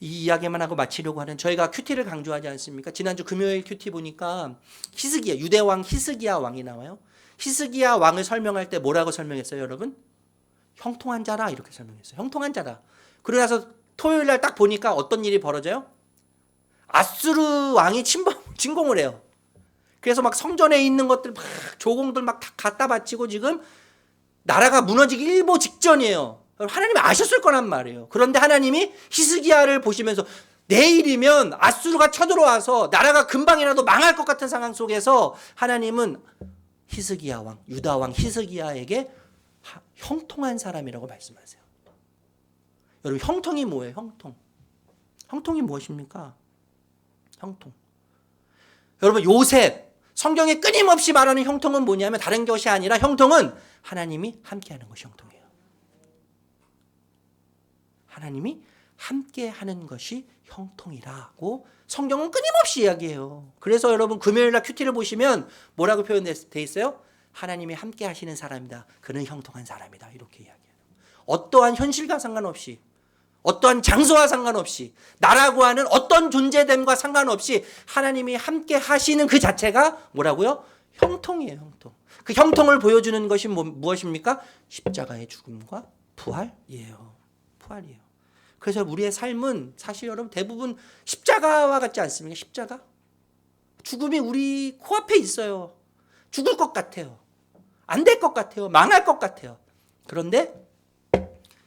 이 이야기만 하고 마치려고 하는 저희가 큐티를 강조하지 않습니까? 지난주 금요일 큐티 보니까 히스기야 유대왕 히스기야 왕이 나와요. 히스기야 왕을 설명할 때 뭐라고 설명했어요, 여러분? 형통한 자라 이렇게 설명했어요. 형통한 자라. 그러고 나서 토요일 날 딱 보니까 어떤 일이 벌어져요? 아수르 왕이 침공을 해요. 그래서 막 성전에 있는 것들 막 조공들 막 다 갖다 바치고 지금 나라가 무너지기 일보 직전이에요. 하나님이 아셨을 거란 말이에요. 그런데 하나님이 히스기야를 보시면서 내일이면 아수르가 쳐들어와서 나라가 금방이라도 망할 것 같은 상황 속에서 하나님은 히스기야 왕, 유다 왕 히스기야에게 형통한 사람이라고 말씀하세요. 여러분 형통이 뭐예요? 형통이 무엇입니까? 형통. 여러분 요셉 성경에 끊임없이 말하는 형통은 뭐냐면 다른 것이 아니라 형통은 하나님이 함께하는 것이 형통이에요. 하나님이 함께하는 것이 형통이라고 성경은 끊임없이 이야기해요. 그래서 여러분 금요일날 큐티를 보시면 뭐라고 표현되어 있어요? 하나님이 함께 하시는 사람이다. 그는 형통한 사람이다. 이렇게 이야기해요. 어떠한 현실과 상관없이 어떠한 장소와 상관없이 나라고 하는 어떤 존재됨과 상관없이 하나님이 함께 하시는 그 자체가 뭐라고요? 형통이에요. 형통. 그 형통을 보여주는 것이 무엇입니까? 십자가의 죽음과 부활이에요. 부활이에요. 그래서 우리의 삶은 사실 여러분 대부분 십자가와 같지 않습니까? 십자가? 죽음이 우리 코앞에 있어요. 죽을 것 같아요. 안 될 것 같아요. 망할 것 같아요. 그런데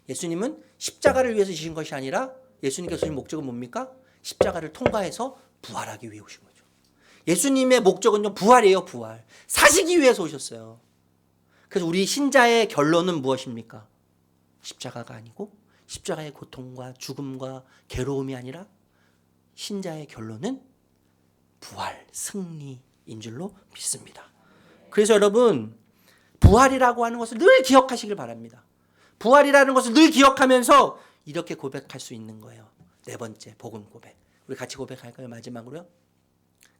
예수님은 십자가를 위해서 지신 것이 아니라 예수님께서 주신 목적은 뭡니까? 십자가를 통과해서 부활하기 위해 오신 거죠. 예수님의 목적은요, 부활이에요, 부활. 사시기 위해서 오셨어요. 그래서 우리 신자의 결론은 무엇입니까? 십자가가 아니고 십자가의 고통과 죽음과 괴로움이 아니라 신자의 결론은 부활, 승리인 줄로 믿습니다. 그래서 여러분 부활이라고 하는 것을 늘 기억하시길 바랍니다. 부활이라는 것을 늘 기억하면서 이렇게 고백할 수 있는 거예요. 네 번째 복음 고백. 우리 같이 고백할까요? 마지막으로요.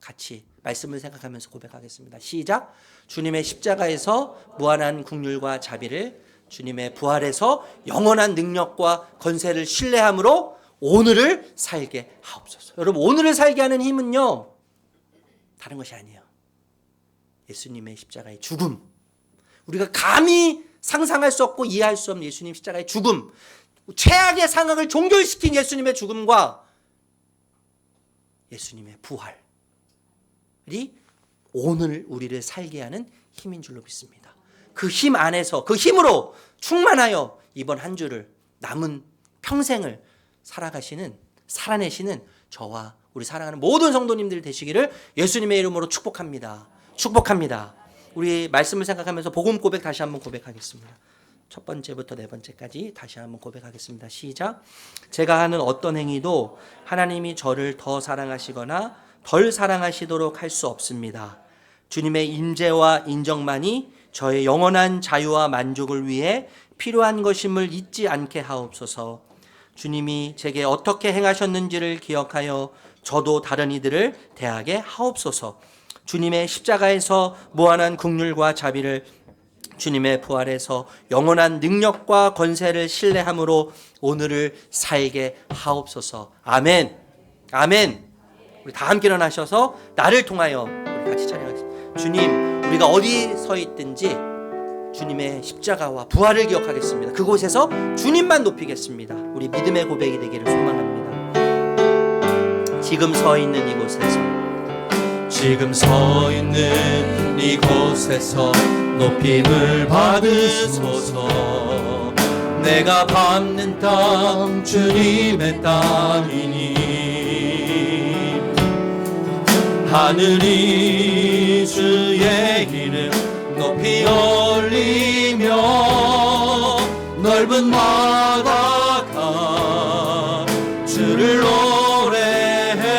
같이 말씀을 생각하면서 고백하겠습니다. 시작. 주님의 십자가에서 무한한 긍휼과 자비를, 주님의 부활에서 영원한 능력과 권세를 신뢰함으로 오늘을 살게 하옵소서. 여러분 오늘을 살게 하는 힘은요, 다른 것이 아니에요. 예수님의 십자가의 죽음, 우리가 감히 상상할 수 없고 이해할 수 없는 예수님 십자가의 죽음, 최악의 상황을 종결시킨 예수님의 죽음과 예수님의 부활이 오늘 우리를 살게 하는 힘인 줄로 믿습니다. 그 힘 안에서, 그 힘으로 충만하여 이번 한 주를, 남은 평생을 살아내시는 저와 우리 사랑하는 모든 성도님들 되시기를 예수님의 이름으로 축복합니다. 축복합니다. 우리 말씀을 생각하면서 복음 고백 다시 한번 고백하겠습니다. 첫 번째부터 네 번째까지 다시 한번 고백하겠습니다. 시작. 제가 하는 어떤 행위도 하나님이 저를 더 사랑하시거나 덜 사랑하시도록 할 수 없습니다. 주님의 임재와 인정만이 저의 영원한 자유와 만족을 위해 필요한 것임을 잊지 않게 하옵소서. 주님이 제게 어떻게 행하셨는지를 기억하여 저도 다른 이들을 대하게 하옵소서. 주님의 십자가에서 무한한 긍휼과 자비를, 주님의 부활에서 영원한 능력과 권세를 신뢰함으로 오늘을 살게 하옵소서. 아멘. 아멘. 우리 다 함께 일어나셔서 나를 통하여 우리 같이 찬양하겠습니다. 주님, 우리가 어디 서 있든지 주님의 십자가와 부활을 기억하겠습니다. 그곳에서 주님만 높이겠습니다. 우리 믿음의 고백이 되기를 소망합니다. 지금 서 있는 이곳에서 지금 서 있는 이곳에서 높임을 받으소서. 내가 밟는 땅 주님의 땅이니 하늘이 주의 이름 높이 올리며 넓은 바다가 주를 노래해.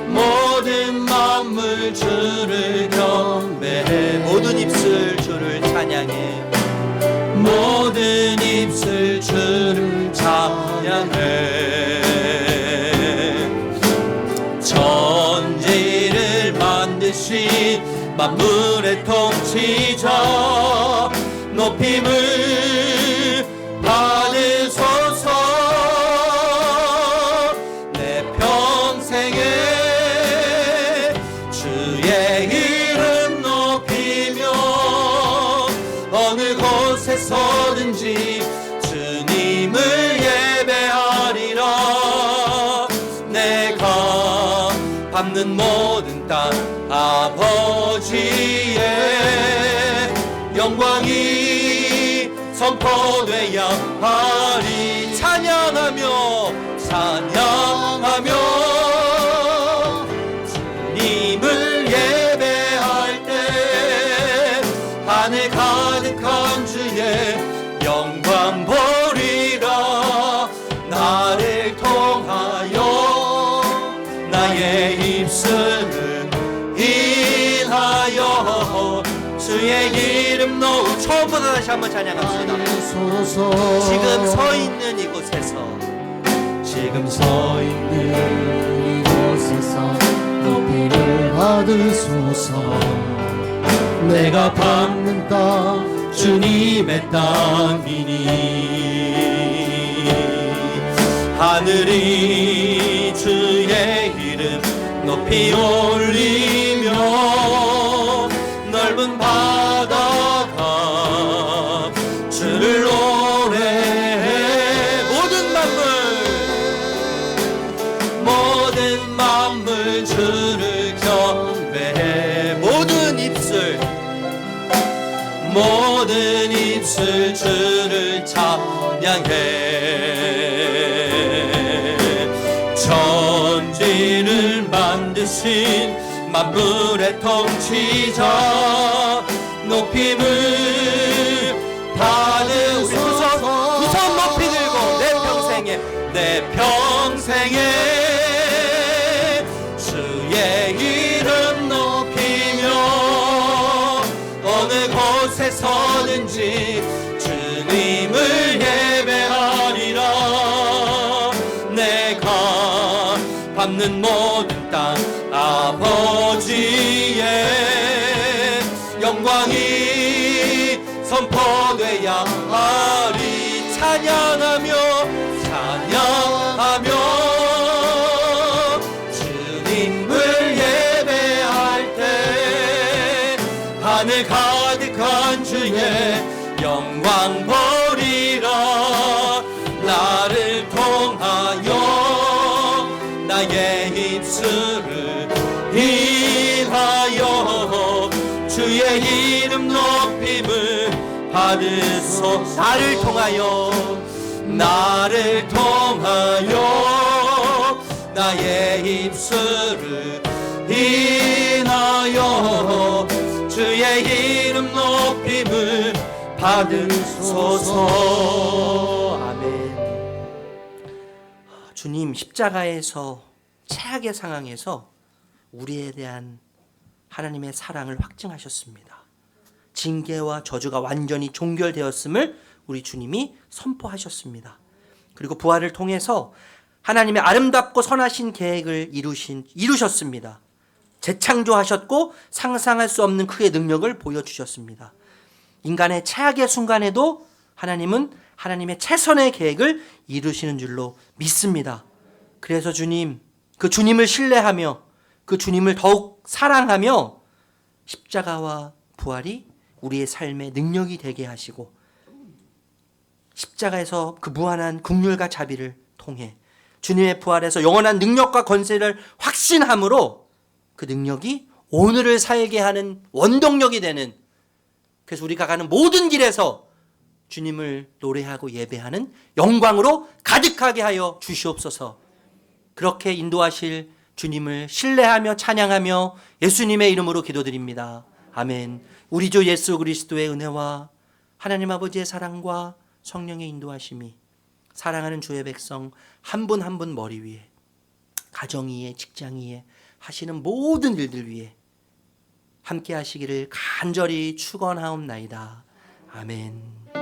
모든 만물 주를 경배해. 모든 입술 주를 찬양해. 모든 입술 주를 찬양해. 천지를 만드신 만물의 통치자 높임을 받으소서. 내 평생에 주의 이름 높이며 어느 곳에서든지 주님을 예배하리라. 내가 밟는 모든 땅 아버지의 영광이 선포되야 하리. 찬양하며 찬양하며 주님을 예배할 때 하늘 가득한 주의 영광 보리라. 나를 통하여 나의 입술을 인하여 주의 이름 높이. 처음부터 다시 한번 찬양합시다. 지금 서 있는 이곳에서 지금 서 있는 이곳에서 높이를 받으소서. 내가 밟는 땅 주님의 땅이니 하늘이 주의 이름 높이 올리며 넓은 바다가 주를 노래해. 모든 만물 주를 경배해. 모든 입술 주를 찬양해. 천지를 만드신 만물의 통치자 높임을 받으소서. 두 손 높이 들고 내 평생에 주의 이름 높이며 어느 곳에서든지 주님을 예배하리라. 내가 밟는 모든 땅 아버지의 영광이 선포되야 하리. 찬양하며 주님을 예배할 때 하늘 가득한 주의 영광 보리라. 나를 통하여 나의 입술을 인하여 주의 이름 높임을 받으소. 나를 통하여 나의 입술을 인하여 주의 이름 높임을 받으소서. 아멘. 주님, 십자가에서 최악의 상황에서 우리에 대한 하나님의 사랑을 확증하셨습니다. 징계와 저주가 완전히 종결되었음을 우리 주님이 선포하셨습니다. 그리고 부활을 통해서 하나님의 아름답고 선하신 계획을 이루셨습니다. 재창조하셨고 상상할 수 없는 크게 능력을 보여주셨습니다. 인간의 최악의 순간에도 하나님은 하나님의 최선의 계획을 이루시는 줄로 믿습니다. 그래서 주님, 그 주님을 신뢰하며 그 주님을 더욱 사랑하며 십자가와 부활이 우리의 삶의 능력이 되게 하시고 십자가에서 그 무한한 긍휼과 자비를 통해 주님의 부활에서 영원한 능력과 권세를 확신함으로 그 능력이 오늘을 살게 하는 원동력이 되는, 그래서 우리가 가는 모든 길에서 주님을 노래하고 예배하는 영광으로 가득하게 하여 주시옵소서. 그렇게 인도하실 주님을 신뢰하며 찬양하며 예수님의 이름으로 기도드립니다. 아멘. 우리 주 예수 그리스도의 은혜와 하나님 아버지의 사랑과 성령의 인도하심이 사랑하는 주의 백성 한 분 한 분 머리 위에, 가정 위에, 직장 위에, 하시는 모든 일들 위에 함께 하시기를 간절히 축원하옵나이다. 아멘.